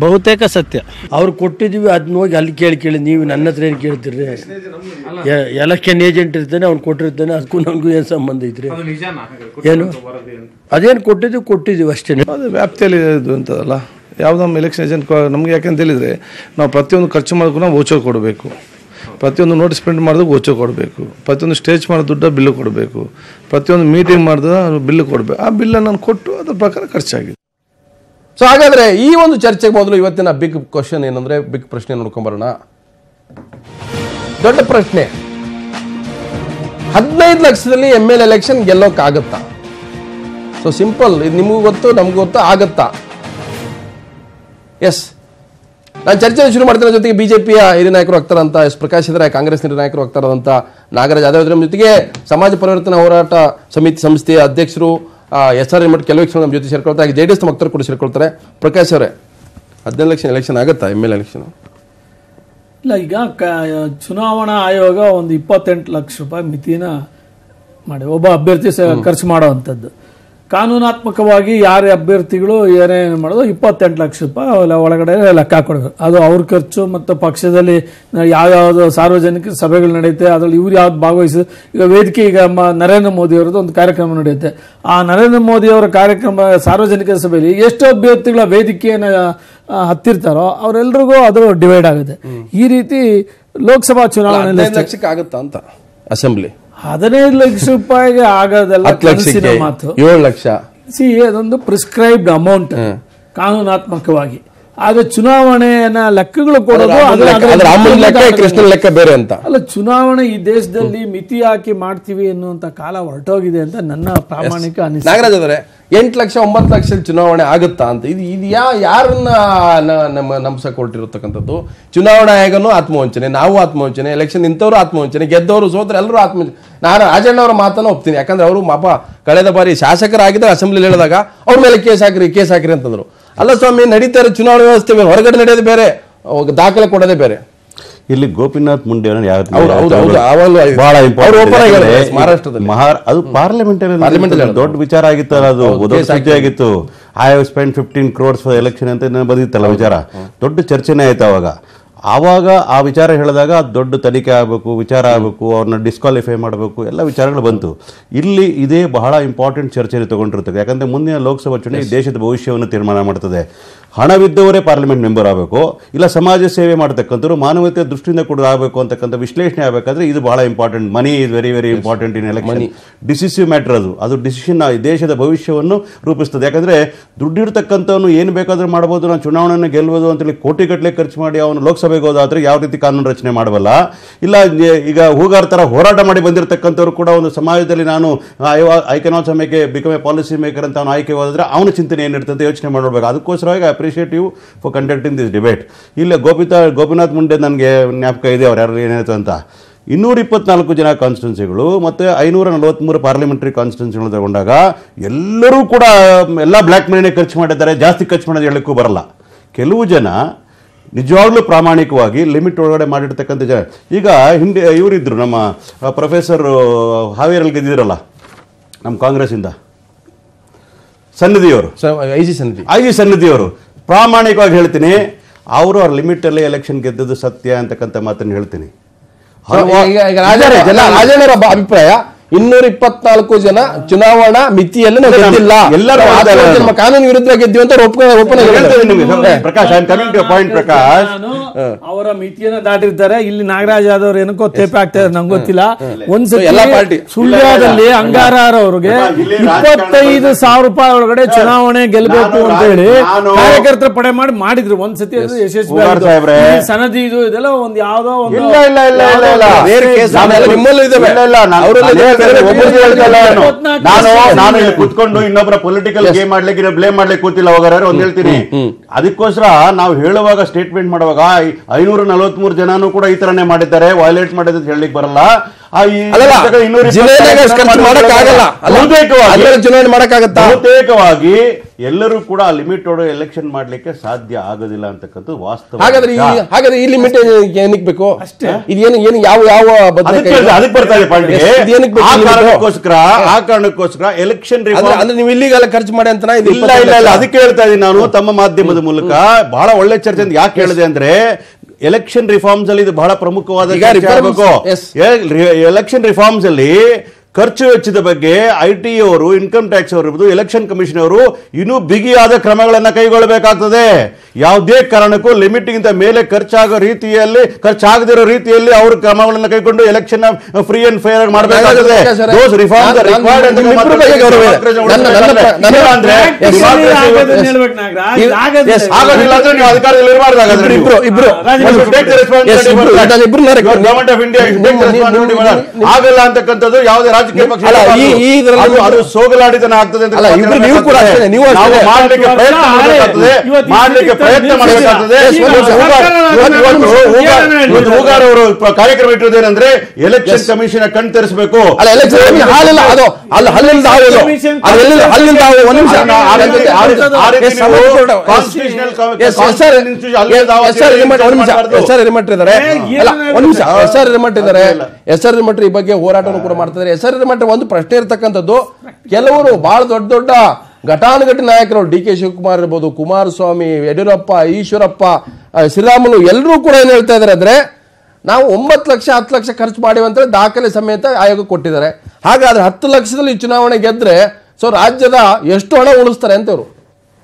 ಬಹುತೇಕ ಸತ್ಯ. ಅವ್ರು ಕೊಟ್ಟಿದ್ದೀವಿ, ಅದನ್ನ ಹೋಗಿ ಅಲ್ಲಿ ಕೇಳಿ ನೀವು ನನ್ನ ಹತ್ರ ಏನು ಕೇಳ್ತೀರಿ? ಎಲೆಕ್ಷನ್ ಏಜೆಂಟ್ ಇರ್ತಾನೆ, ಅವ್ನು ಕೊಟ್ಟಿರ್ತಾನೆ, ಅದಕ್ಕೂ ನನಗೂ ಏನು ಸಂಬಂಧ ಐತ್ರಿ? ಏನು ಅದೇನು ಕೊಟ್ಟಿದ್ದೀವಿ ಅಷ್ಟೇ. ಅದು ವ್ಯಾಪ್ತಿಯಲ್ಲಿ ಇದು ಅಂತದಲ್ಲ. ಯಾವುದೋ ನಮ್ಮ ಎಲೆಕ್ಷನ್ ಏಜೆಂಟ್ ನಮಗೆ ಯಾಕೆಂತ ಹೇಳಿದರೆ ನಾವು ಪ್ರತಿಯೊಂದು ಖರ್ಚು ಮಾಡೋಕ್ಕೂ ನಾವು ವೋಚರ್ ಕೊಡಬೇಕು. ಪ್ರತಿಯೊಂದು ನೋಟಿಸ್ ಪ್ರಿಂಟ್ ಮಾಡಿದಾಗ ಓಚೋ ಕೊಡಬೇಕು, ಪ್ರತಿಯೊಂದು ಸ್ಟೇಜ್ ಮಾಡೋ ದುಡ್ಡ ಬಿಲ್ಲು ಕೊಡಬೇಕು, ಪ್ರತಿಯೊಂದು ಮೀಟಿಂಗ್ ಮಾಡಿದ ಬಿಲ್ಲು ಕೊಡಬೇಕು. ಆ ಬಿಲ್ಲನ್ನು ನಾನು ಕೊಟ್ಟು ಅದ್ರ ಪ್ರಕಾರ ಖರ್ಚಾಗಿದೆ. ಸೊ ಹಾಗಾದ್ರೆ ಈ ಒಂದು ಚರ್ಚೆಗೆ ಮೊದಲು ಇವತ್ತಿನ ಬಿಗ್ ಕ್ವಶನ್ ಏನಂದ್ರೆ, ಬಿಗ್ ಪ್ರಶ್ನೆ ನೋಡ್ಕೊಂಬರೋಣ. ದೊಡ್ಡ ಪ್ರಶ್ನೆ, 15 ಲಕ್ಷದಲ್ಲಿ ML ಎಲೆಕ್ಷನ್ ಗೆಲ್ಲೋಕ್ಕಾಗತ್ತಾ? ಸೊ ಸಿಂಪಲ್, ಇದು ನಿಮಗೂ ಗೊತ್ತು ನಮಗೂ ಗೊತ್ತು, ಆಗತ್ತಾ? ಎಸ್, ನಾನು ಚರ್ಚೆ ಶುರು ಮಾಡ್ತಿರೋ ಜೊತೆಗೆ ಬಿಜೆಪಿಯ ಹಿರಿಯ ನಾಯಕರು ಆಗ್ತಾರಂತ ಎಸ್ ಪ್ರಕಾಶ್ ಇದ್ರೆ, ಕಾಂಗ್ರೆಸ್ ಹಿರಿಯ ನಾಯಕರು ಆಗ್ತಾರಂತ ನಾಗರಾಜ್ ಯಾದವ್ ಇದ್ರ ಜೊತೆಗೆ ಸಮಾಜ ಪರಿವರ್ತನಾ ಹೋರಾಟ ಸಮಿತಿ ಸಂಸ್ಥೆಯ ಅಧ್ಯಕ್ಷರು SR ಹಿರೇಮಠ್ ಕೆಲವು ನಮ್ಮ ಜೊತೆ ಸೇರ್ಕೊಳ್ತಾರೆ, JDS ವಕ್ತಾರರು ಕೂಡ ಸೇರ್ಕೊಳ್ತಾರೆ. ಪ್ರಕಾಶ್ ಅವರೇ, 15 ಲಕ್ಷ ಎಲೆಕ್ಷನ್ ಆಗುತ್ತಾ ML ಎಲೆಕ್ಷನ್? ಇಲ್ಲ, ಈಗ ಚುನಾವಣಾ ಆಯೋಗ ಒಂದು 28 ಲಕ್ಷ ರೂಪಾಯಿ ಮಿತಿನ ಮಾಡಿ ಒಬ್ಬ ಅಭ್ಯರ್ಥಿ ಖರ್ಚು ಮಾಡುವಂಥದ್ದು. ಕಾನೂನಾತ್ಮಕವಾಗಿ ಯಾರೇ ಅಭ್ಯರ್ಥಿಗಳು ಏನೇನು ಮಾಡೋದು 28 ಲಕ್ಷ ರೂಪಾಯಿ ಒಳಗಡೆ ಲೆಕ್ಕ ಕೊಡಬೇಕು. ಅದು ಅವ್ರ ಖರ್ಚು ಮತ್ತು ಪಕ್ಷದಲ್ಲಿ ಯಾವ್ಯಾವ್ದು ಸಾರ್ವಜನಿಕ ಸಭೆಗಳು ನಡೆಯುತ್ತೆ, ಅದರಲ್ಲಿ ಇವ್ರು ಯಾವ್ದು ಭಾಗವಹಿಸಿದ್ರು. ಈಗ ವೇದಿಕೆ, ಈಗ ನರೇಂದ್ರ ಮೋದಿ ಅವರದ್ದು ಒಂದು ಕಾರ್ಯಕ್ರಮ ನಡೆಯುತ್ತೆ. ಆ ನರೇಂದ್ರ ಮೋದಿ ಅವರ ಕಾರ್ಯಕ್ರಮ ಸಾರ್ವಜನಿಕ ಸಭೆಯಲ್ಲಿ ಎಷ್ಟು ಅಭ್ಯರ್ಥಿಗಳ ವೇದಿಕೆಯನ್ನು ಹತ್ತಿರ್ತಾರೋ ಅವರೆಲ್ಲರಿಗೂ ಅದು ಡಿವೈಡ್ ಆಗುತ್ತೆ. ಈ ರೀತಿ ಲೋಕಸಭಾ ಚುನಾವಣೆಯಲ್ಲಿ 15 ಲಕ್ಷಕ್ಕೆ ಆಗುತ್ತಾ ಅಂತ ಅಸೆಂಬ್ಲಿ? 15 ಲಕ್ಷ ರೂಪಾಯಿಗೆ ಆಗೋದೆಲ್ಲ ಕನಸಿನ ಮಾತು. 7 ಲಕ್ಷ ಅದೊಂದು ಪ್ರಿಸ್ಕ್ರೈಬ್ಡ್ ಅಮೌಂಟ್ ಕಾನೂನಾತ್ಮಕವಾಗಿ. ಆದ್ರೆ ಚುನಾವಣೆಯನ್ನ ಲೆಕ್ಕಗಳು ಕೊಡೋದು ಕೃಷ್ಣ ಲೆಕ್ಕ ಬೇರೆ ಅಂತ ಅಲ್ಲ. ಚುನಾವಣೆ ಈ ದೇಶದಲ್ಲಿ ಮಿತಿ ಹಾಕಿ ಮಾಡ್ತೀವಿ ಅನ್ನುವಂತ ಕಾಲ ಹೊರಟೋಗಿದೆ ಅಂತ ನನ್ನ ಪ್ರಾಮಾಣಿಕ ಅನಿಸಿಕೆ. ನಾಗರಾಜ್ ಅವರೇ, 8 ಲಕ್ಷ 9 ಲಕ್ಷ ಚುನಾವಣೆ ಆಗುತ್ತಾ ಅಂತ ಇದು ಯಾರನ್ನ ನಂಬಿಸಕ್ಕೆ ಹೊರಟಿರತಕ್ಕಂಥದ್ದು? ಚುನಾವಣಾ ಆಯೋಗನೂ ಆತ್ಮವಂಚನೆ, ನಾವು ಆತ್ಮವಂಚನೆ, ಎಲೆಕ್ಷನ್ ನಿಂತವರು ಆತ್ಮವಂಚನೆ, ಗೆದ್ದವರು ಸೋತ್ರ ಎಲ್ಲರೂ ಆತ್ಮವಂಚನೆ. ನಾನು ರಾಜಣ್ಣ ಅವರ ಮಾತನ್ನು ಒಪ್ತೀನಿ, ಯಾಕಂದ್ರೆ ಅವರು ಪಾಪ ಕಳೆದ ಬಾರಿ ಶಾಸಕರಾಗಿದ್ದರೆ ಅಸೆಂಬ್ಲಿ ಹೇಳಿದಾಗ ಅವ್ರ ಮೇಲೆ ಕೇಸ್ ಹಾಕಿರಿ ಅಂತಂದ್ರು. ಅಲ್ಲ ಸ್ವಾಮಿ, ನಡೀತಾ ಇರೋ ಚುನಾವಣಾ ವ್ಯವಸ್ಥೆ ಹೊರಗಡೆ ನಡೆಯೋದು ಬೇರೆ, ದಾಖಲೆ ಕೊಡೋದೇ ಬೇರೆ. ಇಲ್ಲಿ ಗೋಪಿನಾಥ್ ಮುಂಡೆ ಬಹಳ ಮಹಾರಾಷ್ಟ್ರದಲ್ಲಿ ಅದು ಪಾರ್ಲಿಮೆಂಟ್ ದೊಡ್ಡ ವಿಚಾರ ಆಗಿತ್ತಲ್ಲ, ಅದು ದೊಡ್ಡ ಸುದ್ದಿ ಆಗಿತ್ತು. I have spend 15 crores for election ಅಂತ ಬಂದಿತ್ತಲ್ಲ ವಿಚಾರ, ದೊಡ್ಡ ಚರ್ಚೆನೇ ಆಯ್ತು ಆವಾಗ ಆ ವಿಚಾರ ಹೇಳಿದಾಗ ದೊಡ್ಡ ತನಿಖೆ ಆಗಬೇಕು, ವಿಚಾರ ಆಗಬೇಕು, ಅವ್ರನ್ನ ಡಿಸ್ಕ್ವಾಲಿಫೈ ಮಾಡಬೇಕು, ಎಲ್ಲ ವಿಚಾರಗಳು ಬಂತು. ಇಲ್ಲಿ ಇದೇ ಬಹಳ ಇಂಪಾರ್ಟೆಂಟ್ ಚರ್ಚೆಯಲ್ಲಿ ತಗೊಂಡಿರ್ತದೆ. ಯಾಕಂದರೆ ಮುಂದಿನ ಲೋಕಸಭಾ ಚುನಾವಣೆ ದೇಶದ ಭವಿಷ್ಯವನ್ನು ತೀರ್ಮಾನ ಮಾಡ್ತದೆ. ಹಣವಿದ್ದವರೇ ಪಾರ್ಲಿಮೆಂಟ್ ಮೆಂಬರ್ ಆಗಬೇಕು, ಇಲ್ಲ ಸಮಾಜ ಸೇವೆ ಮಾಡತಕ್ಕಂಥವ್ರು ಮಾನವೀಯತೆ ದೃಷ್ಟಿಯಿಂದ ಕೂಡ ಆಗಬೇಕು ಅಂತಕ್ಕಂಥ ವಿಶ್ಲೇಷಣೆ ಆಗಬೇಕಾದ್ರೆ ಇದು ಬಹಳ important. Money is very very important in election. Decisive matter ಅದು ಡಿಸಿಷನ್ ದೇಶದ ಭವಿಷ್ಯವನ್ನು ರೂಪಿಸ್ತದೆ. ಯಾಕಂದರೆ ದುಡ್ಡಿರ್ತಕ್ಕಂಥವನು ಏನು ಬೇಕಾದರೂ ಮಾಡ್ಬೋದು, ನಾನು ಚುನಾವಣೆಯನ್ನು ಗೆಲ್ಲಬಹುದು ಅಂತೇಳಿ ಕೋಟಿಗಟ್ಟಲೆ ಖರ್ಚು ಮಾಡಿ ಅವನು ಲೋಕಸಭೆಗೆ ಹೋದಾದ್ರೆ ಯಾವ ರೀತಿ ಕಾನೂನು ರಚನೆ ಮಾಡಬಲ್ಲ. ಇಲ್ಲ ಈಗ ಹೂಗಾರ್ ಥರ ಹೋರಾಟ ಮಾಡಿ ಬಂದಿರತಕ್ಕಂಥವ್ರು ಕೂಡ ಒಂದು ಸಮಾಜದಲ್ಲಿ ನಾನು I can also make become A policy maker ಅಂತ ಅವನು ಆಯ್ಕೆ ಹೋದ್ರೆ ಅವನ ಚಿಂತನೆ ಏನಿರ್ತಂತ ಯೋಚನೆ ಮಾಡಬೇಕು. ಅದಕ್ಕೋಸ್ಕರವಾಗಿ appreciate you for conducting this debate. ಇಲ್ಲ ಗೋಪಿನಾಥ್ ಮುಂಡೆ ನನಗೆ ಜ್ಞಾಪಕ ಇದೆ ಅವ್ರು ಯಾರು ಏನಾಯ್ತು ಅಂತ. 224 ಜನ ಕಾನ್ಸ್ಟಿಟ್ಯೂನ್ಸಿಗಳು ಮತ್ತು 543 ಪಾರ್ಲಿಮೆಂಟರಿ ಕಾನ್ಸ್ಟಿಟ್ಯೂನ್ಸಿಗಳು ತಗೊಂಡಾಗ ಎಲ್ಲರೂ ಕೂಡ ಎಲ್ಲ ಬ್ಲ್ಯಾಕ್ ಮನಿನೇ ಖರ್ಚು ಮಾಡಿದ್ದಾರೆ. ಜಾಸ್ತಿ ಖರ್ಚು ಮಾಡೋದು ಹೇಳಕ್ಕೂ ಬರಲ್ಲ. ಕೆಲವು ಜನ ನಿಜವಾಗ್ಲೂ ಪ್ರಾಮಾಣಿಕವಾಗಿ ಲಿಮಿಟ್ ಒಳಗಡೆ ಮಾಡಿರ್ತಕ್ಕಂಥ ಜನ. ಈಗ ಹಿಂದೆ ಇವರಿದ್ದರು, ನಮ್ಮ ಪ್ರೊಫೆಸರ್ ಹಾವೇರಲ್ಲಿ ಗೆದ್ದಿದ್ರಲ್ಲ ನಮ್ಮ ಕಾಂಗ್ರೆಸ್ಸಿಂದ, ಸನ್ನಿಧಿಯವರು, ಐ ಜಿ ಸನ್ನಿಧಿಯವರು, ಪ್ರಾಮಾಣಿಕವಾಗಿ ಹೇಳ್ತೀನಿ, ಅವರು ಅವ್ರ ಲಿಮಿಟಲ್ಲಿ ಎಲೆಕ್ಷನ್ ಗೆದ್ದದ್ದು ಸತ್ಯ ಅಂತಕ್ಕಂಥ ಮಾತನ್ನು ಹೇಳ್ತೀನಿ. ರಾಜಣ್ಣರ ಅಭಿಪ್ರಾಯ 224 ಜನ ಚುನಾವಣಾ ಮಿತಿಯಲ್ಲಿ ನಾವು ಗೆದ್ದಿಲ್ಲ, ಎಲ್ಲರೂ ಕಾನೂನು ವಿರುದ್ಧ ಗೆದ್ದಿವಿ ಅಂತ ಪ್ರಕಾಶ್. ಅವರ ಮಿತಿಯನ್ನ ದಾಟಿರ್ತಾರೆ. ಇಲ್ಲಿ ನಾಗರಾಜ್ ಯಾದವ್ ಏನಕ್ಕೋ ತೇಪೆ ಆಗ್ತಾರೆ, ನಂಗೆ ಗೊತ್ತಿಲ್ಲ. ಒಂದ್ಸತಿ ಸುಳ್ಯದಲ್ಲಿ ಅಂಗಾರರ್ ಅವ್ರಿಗೆ 25,000 ರೂಪಾಯಿ ಒಳಗಡೆ ಚುನಾವಣೆ ಗೆಲ್ಲಬೇಕು ಅಂತ ಹೇಳಿ ಕಾರ್ಯಕರ್ತರ ಪಡೆ ಮಾಡಿದ್ರು. ಒಂದ್ಸತಿ ಯಶಸ್ವಿ ಸನದಿ ಇದೆಲ್ಲ ಒಂದು ಯಾವ್ದೋ ಒಂದು ನಾನು ಇಲ್ಲಿ ಕುತ್ಕೊಂಡು ಇನ್ನೊಬ್ಬರ ಪೊಲಿಟಿಕಲ್ ಗೇಮ್ ಮಾಡ್ಲಿಕ್ಕೆ ಬ್ಲೇಮ್ ಮಾಡ್ಲಿಕ್ಕೆ ಕೂತಿಲ್ಲ ಹೋಗಾರೆ ಒಂದ್ ಹೇಳ್ತೀನಿ. ಅದಕ್ಕೋಸ್ಕರ ನಾವು ಹೇಳುವಾಗ ಸ್ಟೇಟ್ಮೆಂಟ್ ಮಾಡುವಾಗ 543 ಜನನು ಕೂಡ ಈ ತರನೇ ಮಾಡಿದ್ದಾರೆ, ವೈಲೇಟ್ ಮಾಡಿದ್ರೆ ಹೇಳಲಿಕ್ಕೆ ಬರಲ್ಲ. ಬಹುತೇಕವಾಗಿ ಎಲ್ಲರೂ ಕೂಡ ಲಿಮಿಟ್ ಒಳಗೆ ಎಲೆಕ್ಷನ್ ಮಾಡ್ಲಿಕ್ಕೆ ಸಾಧ್ಯ ಆಗೋದಿಲ್ಲ ಅಂತಕ್ಕಂಥ ವಾಸ್ತವ. ಹಾಗಾದ್ರೆ ಈ ಲಿಮಿಟ್ ಏನಕ್ಕೆ ಬೇಕು ಅಷ್ಟೇ. ಇದೇನು ಯಾವ ಅದಕ್ಕೆ ಬರ್ತಾ ಇದೆ ಪಾಯಿಂಟ್. ಆ ಕಾರಣಕ್ಕೋಸ್ಕರ ಎಲೆಕ್ಷನ್ ಅಂದ್ರೆ ನೀವು ಇಲ್ಲಿಗೆಲ್ಲ ಖರ್ಚು ಮಾಡಿ ಅಂತ ಇಲ್ಲ, ಅದಕ್ಕೆ ಹೇಳ್ತಾ ಇದೀನಿ ನಾನು ತಮ್ಮ ಮಾಧ್ಯಮದ ಮೂಲಕ. ಬಹಳ ಒಳ್ಳೆ ಚರ್ಚೆ ಅಂತ ಯಾಕೆ ಹೇಳಿದೆ ಅಂದ್ರೆ, ಎಲೆಕ್ಷನ್ ರಿಫಾರ್ಮ್ಸ್ ಅಲ್ಲಿ ಇದು ಬಹಳ ಪ್ರಮುಖವಾದ ಎಲೆಕ್ಷನ್ ರಿಫಾರ್ಮ್ಸ್ ಅಲ್ಲಿ ಖರ್ಚು ವೆಚ್ಚದ ಬಗ್ಗೆ ಐಟಿ ಅವರು, ಇನ್ಕಮ್ ಟ್ಯಾಕ್ಸ್ ಅವರು, ಎಲೆಕ್ಷನ್ ಕಮಿಷನ್ ಅವರು ಇನ್ನೂ ಬಿಗಿಯಾದ ಕ್ರಮಗಳನ್ನು ಕೈಗೊಳ್ಳಬೇಕಾಗ್ತದೆ. ಯಾವುದೇ ಕಾರಣಕ್ಕೂ ಲಿಮಿಟ್ಗಿಂತ ಮೇಲೆ ಖರ್ಚಾಗದಿರೋ ರೀತಿಯಲ್ಲಿ ಅವರು ಕ್ರಮಗಳನ್ನು ಕೈಗೊಂಡು ಎಲೆಕ್ಷನ್ ಫ್ರೀ ಅಂಡ್ ಫೇರ್ ಆಗಿ ಮಾಡಬೇಕಾಗುತ್ತದೆ. ಅಧಿಕಾರದಲ್ಲಿ ಆಗಲ್ಲ ಅಂತಕ್ಕಂಥದ್ದು ಯಾವುದೇ ರಾಜಕೀಯ ಪಕ್ಷ ಅದು ಸೋಗಲಾಡಿತನ ಆಗ್ತದೆ ಅಂತ ಮಾಡಲಿಕ್ಕೆ ಪ್ರಯತ್ನ ಮಾಡಬೇಕಾಗ್ತದೆ. ಹೂಗಾರ್ ಅವರು ಕಾರ್ಯಕ್ರಮ ಇಟ್ಟಿರುವುದೇನೆಂದ್ರೆ ಎಲೆಕ್ಷನ್ ಕಮಿಷನ್ ಕಣ್ ತರಿಸಬೇಕು. ಈ ಬಗ್ಗೆ ಹೋರಾಟವನ್ನು ಕೂಡ ಮಾಡ್ತಿದ್ದಾರೆ. ಒಂದು ಪ್ರಶ್ನೆ ಇರತಕ್ಕಂಥದ್ದು, ಕೆಲವರು ಬಹಳ ದೊಡ್ಡ ದೊಡ್ಡ ಘಟಾನುಘಟಿ ನಾಯಕರು ಡಿ.ಕೆ. ಶಿವಕುಮಾರ್ ಇರ್ಬೋದು, ಕುಮಾರಸ್ವಾಮಿ, ಯಡಿಯೂರಪ್ಪ, ಈಶ್ವರಪ್ಪ, ಶ್ರೀರಾಮುಲು ಎಲ್ಲರೂ ಕೂಡ ಏನ್ ಹೇಳ್ತಾ ಇದಾರೆ ಅಂದ್ರೆ ನಾವು 9 ಲಕ್ಷ 10 ಲಕ್ಷ ಖರ್ಚು ಮಾಡಿವಂತ ದಾಖಲೆ ಸಮೇತ ಆಯೋಗ ಕೊಟ್ಟಿದ್ದಾರೆ. ಹಾಗಾದ್ರೆ 10 ಲಕ್ಷದಲ್ಲಿ ಚುನಾವಣೆ ಗೆದ್ರೆ ಸೊ ರಾಜ್ಯದ ಎಷ್ಟು ಹಣ ಉಳಿಸ್ತಾರೆ ಅಂತ ಇವರು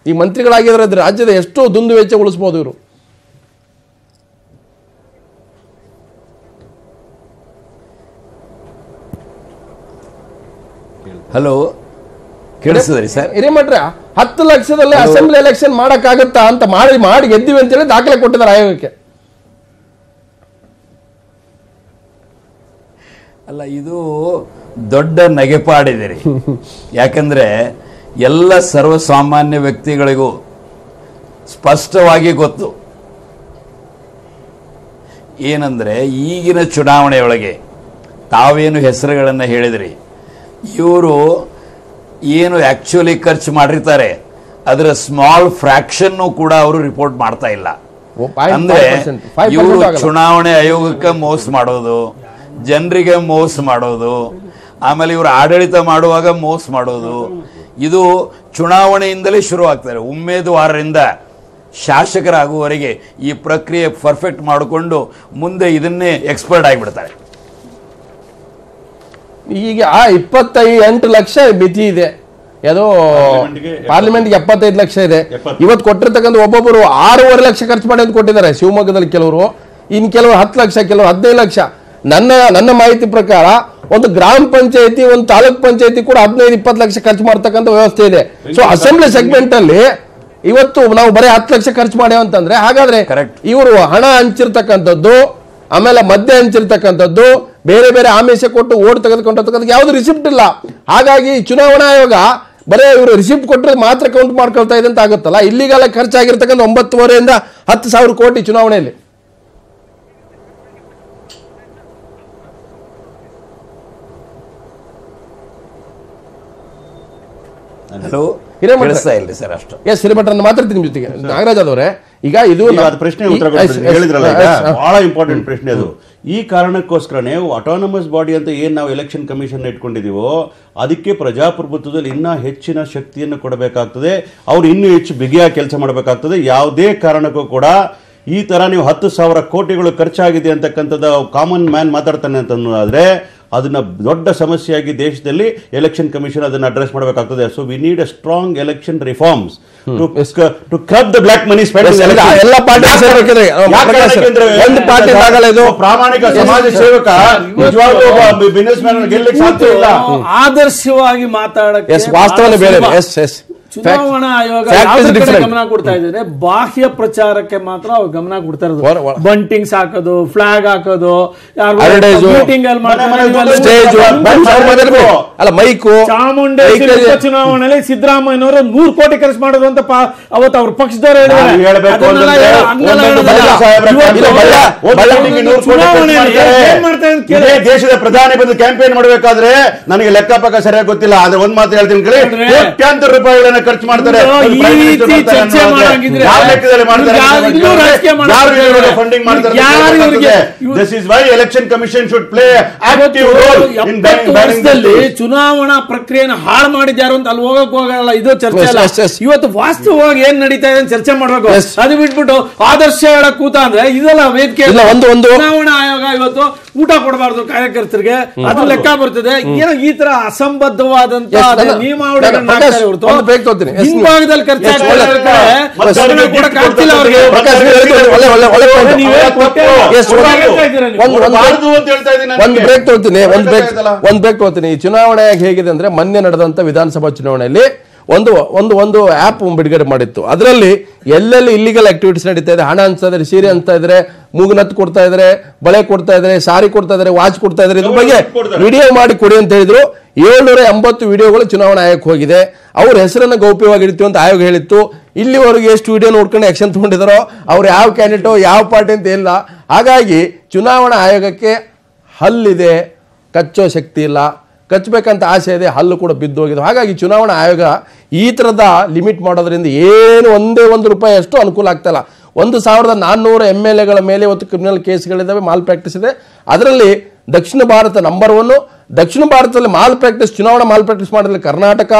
ಈ ಮಂತ್ರಿಗಳಾಗಿದ್ರೆ ರಾಜ್ಯದ ಎಷ್ಟು ದುಂದು ವೆಚ್ಚ ಉಳಿಸಬಹುದು ಇವರು. ಹಲೋ, ಕೇಳಿಸಿದ್ರಿ ಸರ್? ಹಿರೇಮಠ್ರೆ 10 ಲಕ್ಷದಲ್ಲಿ ಅಸೆಂಬ್ಲಿ ಎಲೆಕ್ಷನ್ ಮಾಡಕ್ಕಾಗತ್ತಾ ಅಂತ ಮಾಡಿ ಗೆದ್ದಿವಿ ಅಂತೇಳಿ ದಾಖಲೆ ಕೊಟ್ಟಿದ್ದಾರೆ ಆಯೋಗಕ್ಕೆ. ಅಲ್ಲ, ಇದು ದೊಡ್ಡ ನಗೆಪಾಡಿದೆ. ಯಾಕಂದ್ರೆ ಎಲ್ಲ ಸರ್ವಸಾಮಾನ್ಯ ವ್ಯಕ್ತಿಗಳಿಗೂ ಸ್ಪಷ್ಟವಾಗಿ ಗೊತ್ತು ಏನಂದ್ರೆ ಈಗಿನ ಚುನಾವಣೆಯೊಳಗೆ ತಾವೇನು ಹೆಸರುಗಳನ್ನು ಹೇಳಿದ್ರಿ, ಇವರು ಏನು ಆಕ್ಚುಲಿ ಖರ್ಚು ಮಾಡಿರ್ತಾರೆ ಅದರ ಸ್ಮಾಲ್ ಫ್ರಾಕ್ಷನ್ ಕೂಡ ಅವರು ರಿಪೋರ್ಟ್ ಮಾಡ್ತಾ ಇಲ್ಲ. ಅಂದ್ರೆ ಇವರು ಚುನಾವಣೆ ಆಯೋಗಕ್ಕೆ ಮೋಸ ಮಾಡೋದು, ಜನರಿಗೆ ಮೋಸ ಮಾಡೋದು, ಆಮೇಲೆ ಇವರು ಆಡಳಿತ ಮಾಡುವಾಗ ಮೋಸ ಮಾಡೋದು, ಇದು ಚುನಾವಣೆಯಿಂದಲೇ ಶುರು ಆಗ್ತಾರೆ. ಉಮೇದುವಾರರಿಂದ ಶಾಸಕರಾಗುವವರೆಗೆ ಈ ಪ್ರಕ್ರಿಯೆ ಪರ್ಫೆಕ್ಟ್ ಮಾಡಿಕೊಂಡು ಮುಂದೆ ಇದನ್ನೇ ಎಕ್ಸ್ಪರ್ಟ್ ಆಗಿಬಿಡ್ತಾರೆ. ಈಗ 28 ಲಕ್ಷ ಮಿತಿ ಇದೆ, ಯಾವುದೋ ಪಾರ್ಲಿಮೆಂಟ್ಗೆ 75 ಲಕ್ಷ ಇದೆ. ಇವತ್ತು ಕೊಟ್ಟಿರ್ತಕ್ಕಂಥ ಒಬ್ಬೊಬ್ಬರು 6.5 ಲಕ್ಷ ಖರ್ಚು ಮಾಡಿ ಅಂತ ಕೊಟ್ಟಿದ್ದಾರೆ ಶಿವಮೊಗ್ಗದಲ್ಲಿ, ಕೆಲವರು ಇನ್ ಕೆಲವರು 10 ಲಕ್ಷ, ಕೆಲವರು 15 ಲಕ್ಷ. ನನ್ನ ಮಾಹಿತಿ ಪ್ರಕಾರ ಒಂದು ಗ್ರಾಮ ಪಂಚಾಯತಿ, ಒಂದು ತಾಲೂಕ್ ಪಂಚಾಯತಿ ಕೂಡ 15-20 ಲಕ್ಷ ಖರ್ಚು ಮಾಡತಕ್ಕಂಥ ವ್ಯವಸ್ಥೆ ಇದೆ. ಸೊ ಅಸೆಂಬ್ಲಿ ಸೆಗ್ಮೆಂಟ್ ಅಲ್ಲಿ ಇವತ್ತು ನಾವು ಬರೀ 10 ಲಕ್ಷ ಖರ್ಚು ಮಾಡ್ಯಾವ ಅಂತಂದ್ರೆ ಹಾಗಾದ್ರೆ ಇವರು ಹಣ ಹಂಚಿರ್ತಕ್ಕಂಥದ್ದು, ಆಮೇಲೆ ಮದ್ಯ ಹಂಚಿರ್ತಕ್ಕಂಥದ್ದು, ಬೇರೆ ಬೇರೆ ಆಮಿಷ ಕೊಟ್ಟು ಓಟ್ ತೆಗೆದುಕೊಂಡಿರ್ತಕ್ಕಂಥ ಯಾವ್ದು ರಿಸಿಪ್ಟ್ ಇಲ್ಲ. ಹಾಗಾಗಿ ಚುನಾವಣಾ ಆಯೋಗ ಬರೀ ಇವರು ರಿಸಿಪ್ಟ್ ಕೊಟ್ಟರೆ ಮಾತ್ರ ಕೌಂಟ್ ಮಾಡ್ಕೊಳ್ತಾ ಇದೆ ಅಂತ ಆಗುತ್ತಲ್ಲ. ಇಲ್ಲಿಗೆಲ್ಲ ಖರ್ಚಾಗಿರ್ತಕ್ಕಂಥ 9,500 10,000 ಕೋಟಿ ಚುನಾವಣೆಯಲ್ಲಿ. ಹಲೋ, ಸರ್ ಅಷ್ಟು ಎಸ್ ಹಿರೇಮಠರನ್ನ ಮಾತಾಡ್ತೀನಿ ನಿಮ್ಮ ಜೊತೆಗೆ. ನಾಗರಾಜ್ ಅವರೇ, ಈಗ ಇದು ಪ್ರಶ್ನೆ ಉತ್ತರ ಹೇಳಿದ್ರಲ್ಲ, ಬಹಳ ಇಂಪಾರ್ಟೆಂಟ್ ಪ್ರಶ್ನೆ ಅದು. ಈ ಕಾರಣಕ್ಕೋಸ್ಕರನೇ ಅಟಾನಮಸ್ ಬಾಡಿ ಅಂತ ಏನ್ ನಾವು ಎಲೆಕ್ಷನ್ ಕಮಿಷನ್ ಇಟ್ಕೊಂಡಿದೀವೋ ಅದಕ್ಕೆ ಪ್ರಜಾಪ್ರಭುತ್ವದಲ್ಲಿ ಇನ್ನೂ ಹೆಚ್ಚಿನ ಶಕ್ತಿಯನ್ನು ಕೊಡಬೇಕಾಗ್ತದೆ. ಅವ್ರು ಇನ್ನೂ ಹೆಚ್ಚು ಬಿಗಿಯಾಗಿ ಕೆಲಸ ಮಾಡಬೇಕಾಗ್ತದೆ. ಯಾವುದೇ ಕಾರಣಕ್ಕೂ ಕೂಡ ಈ ತರ ನೀವು 10,000 ಕೋಟಿಗಳು ಖರ್ಚಾಗಿದೆ ಅಂತಕ್ಕಂಥದ್ದು ಕಾಮನ್ ಮ್ಯಾನ್ ಮಾತಾಡ್ತಾನೆ ಅಂತಂದ್ರೆ ಅದನ್ನ ದೊಡ್ಡ ಸಮಸ್ಯೆಯಾಗಿ ದೇಶದಲ್ಲಿ ಎಲೆಕ್ಷನ್ ಕಮಿಷನ್ ಅದನ್ನ ಅಡ್ರೆಸ್ ಮಾಡಬೇಕಾಗ್ತದೆ. So we need a strong election reforms to curb the black money spending. ಎಲ್ಲ ಪ್ರಾಮಾಣಿಕ ಸಮಾಜ ಸೇವಕ ಬಿಸಿನೆಸ್ ಮ್ಯಾನ್ ಗೆಲ್ಲಕ್ಕೆ ಸಾಧ್ಯ ಇಲ್ಲ. ಆದರ್ಶವಾಗಿ ಮಾತಾಡಕ್ಕೆ ವಾಸ್ತವನೇ ಬೇರೆ. ಚುನಾವಣಾ ಆಯೋಗ ಗಮನ ಕೊಡ್ತಾ ಇದ್ದಾರೆ, ಬಾಹ್ಯ ಪ್ರಚಾರಕ್ಕೆ ಮಾತ್ರ ಅವ್ರು ಗಮನ ಕೊಡ್ತಾ ಇರೋದು. ಬಂಟಿಂಗ್ಸ್ ಹಾಕೋದು, ಫ್ಲಾಗ್ ಹಾಕೋದು, ಚಾಮುಂಡೇಶ್ವರಿ ಚುನಾವಣೆಯಲ್ಲಿ ಸಿದ್ದರಾಮಯ್ಯನವರು 100 ಕೋಟಿ ಖರ್ಚು ಮಾಡೋದು ಅಂತ ಅವತ್ತು ಅವ್ರ ಪಕ್ಷದವರು ದೇಶದ ಪ್ರಧಾನಿ ಬಂದು ಕ್ಯಾಂಪೇನ್ ಮಾಡಬೇಕಾದ್ರೆ ನನಗೆ ಲೆಕ್ಕಪಕ್ಕ ಸರಿಯಾಗಿ ಗೊತ್ತಿಲ್ಲ, ಆದ್ರೆ ಒಂದ್ ಮಾತು ಹೇಳ್ತೀನಿ ಕೇಳಿ, ಕೋಟ್ಯಾಂತರ ರೂಪಾಯಿಗಳನ್ನ ಖರ್ಚು ಮಾಡ್ತಾರೆ. ಫಂಡಿಂಗ್ ಮಾಡ್ತಾರೆ. This is why election commission should play active role in ಚುನಾವಣಾ ಪ್ರಕ್ರಿಯೆಯನ್ನು ಹಾಳು ಮಾಡಿದ್ಯಾರು ಅಂತ ಅಲ್ಲಿ ಹೋಗಲ್ಲ. ಇದು ಚರ್ಚೆ ಅಲ್ಲ. ಇವತ್ತು ವಾಸ್ತವವಾಗಿ ಏನ್ ನಡೀತಾ ಇದೆ ಚರ್ಚೆ ಮಾಡ್ಬೇಕು. ಅದು ಬಿಟ್ಬಿಟ್ಟು ಆದರ್ಶ ಹೇಳಕ್ ಕೂತ ಅಂದ್ರೆ ಇದೆಲ್ಲ ವೇದಿಕೆ. ಚುನಾವಣಾ ಆಯೋಗ ಇವತ್ತು ಊಟ ಕೊಡಬಾರ್ದು ಕಾರ್ಯಕರ್ತರಿಗೆ, ಅದು ಲೆಕ್ಕ ಬರ್ತದೆ. ಏನೋ ಈ ತರ ಅಸಂಬದ್ಧವಾದಂತ ನಿಯಮಾವಳಿಗಳನ್ನ ಹೋಗ್ತೀನಿ. ಹಿಂಭಾಗದಲ್ಲಿ ಖರ್ಚಾಗ್ತಿಲ್ಲ ಒಂದು ಬ್ರೇಕ್ ತಗೊಳ್ತೀನಿ. ಈ ಚುನಾವಣೆ ಹೇಗಿದೆ ಅಂದ್ರೆ ಮೊನ್ನೆ ನಡೆದಂತ ವಿಧಾನಸಭಾ ಚುನಾವಣೆಯಲ್ಲಿ ಒಂದು ಆಪ್ ಬಿಡುಗಡೆ ಮಾಡಿತ್ತು. ಅದರಲ್ಲಿ ಎಲ್ಲೆಲ್ಲಿ ಇಲ್ಲಿಗಲ್ ಆಕ್ಟಿವಿಟೀಸ್ ನಡೀತಾ ಇದೆ, ಹಣ ಹಂಚ್ತಾ ಇದ್ದಾರೆ, ಸೀರೆ ಹಂಚ್ತಾ ಇದ್ರೆ, ಮೂಗುನತ್ತು ಕೊಡ್ತಾ ಇದ್ದಾರೆ, ಬಳೆ ಕೊಡ್ತಾ ಇದ್ದಾರೆ, ಸಾರಿ ಕೊಡ್ತಾ ಇದ್ದಾರೆ, ವಾಚ್ ಕೊಡ್ತಾ ಇದ್ದಾರೆ, ಇದ್ರ ಬಗ್ಗೆ ವಿಡಿಯೋ ಮಾಡಿ ಕೊಡಿ ಅಂತ ಹೇಳಿದ್ರು. 780 ವಿಡಿಯೋಗಳು ಚುನಾವಣಾ ಆಯೋಗಕ್ಕೆ ಹೋಗಿದೆ. ಅವ್ರ ಹೆಸರನ್ನ ಗೌಪ್ಯವಾಗಿಡ್ತೀವಿ ಅಂತ ಆಯೋಗ ಹೇಳಿತ್ತು. ಇಲ್ಲಿವರೆಗೆ ಎಷ್ಟು ವಿಡಿಯೋ ನೋಡ್ಕೊಂಡು ಆಕ್ಷನ್ ತಗೊಂಡಿದಾರೋ, ಅವ್ರು ಯಾವ ಕ್ಯಾಂಡಿಡೇಟೋ ಯಾವ ಪಾರ್ಟಿ ಅಂತ ಇಲ್ಲ. ಹಾಗಾಗಿ ಚುನಾವಣಾ ಆಯೋಗಕ್ಕೆ ಹಲ್ಲಿದೆ, ಕಚ್ಚೋ ಶಕ್ತಿ ಇಲ್ಲ. ಕಚ್ಚಬೇಕಂತ ಆಸೆ ಇದೆ, ಹಲ್ಲು ಕೂಡ ಬಿದ್ದು ಹೋಗಿದೆ. ಹಾಗಾಗಿ ಚುನಾವಣಾ ಆಯೋಗ ಈ ಥರದ ಲಿಮಿಟ್ ಮಾಡೋದ್ರಿಂದ ಏನು ಒಂದೇ ₹1 ಅಷ್ಟು ಅನುಕೂಲ ಆಗ್ತಾ ಇಲ್ಲ. 1400 MLAಗಳ ಮೇಲೆ ಇವತ್ತು ಕ್ರಿಮಿನಲ್ ಕೇಸ್ಗಳಿದ್ದಾವೆ, ಮಾಲ್ ಪ್ರಾಕ್ಟೀಸ್ ಇದೆ. ಅದರಲ್ಲಿ ದಕ್ಷಿಣ ಭಾರತ ನಂಬರ್ 1. ದಕ್ಷಿಣ ಭಾರತದಲ್ಲಿ ಮಾಲ್ ಪ್ರಾಕ್ಟೀಸ್, ಚುನಾವಣಾ ಮಾಲ್ ಪ್ರಾಕ್ಟೀಸ್ ಮಾಡೋದ್ರಲ್ಲಿ ಕರ್ನಾಟಕ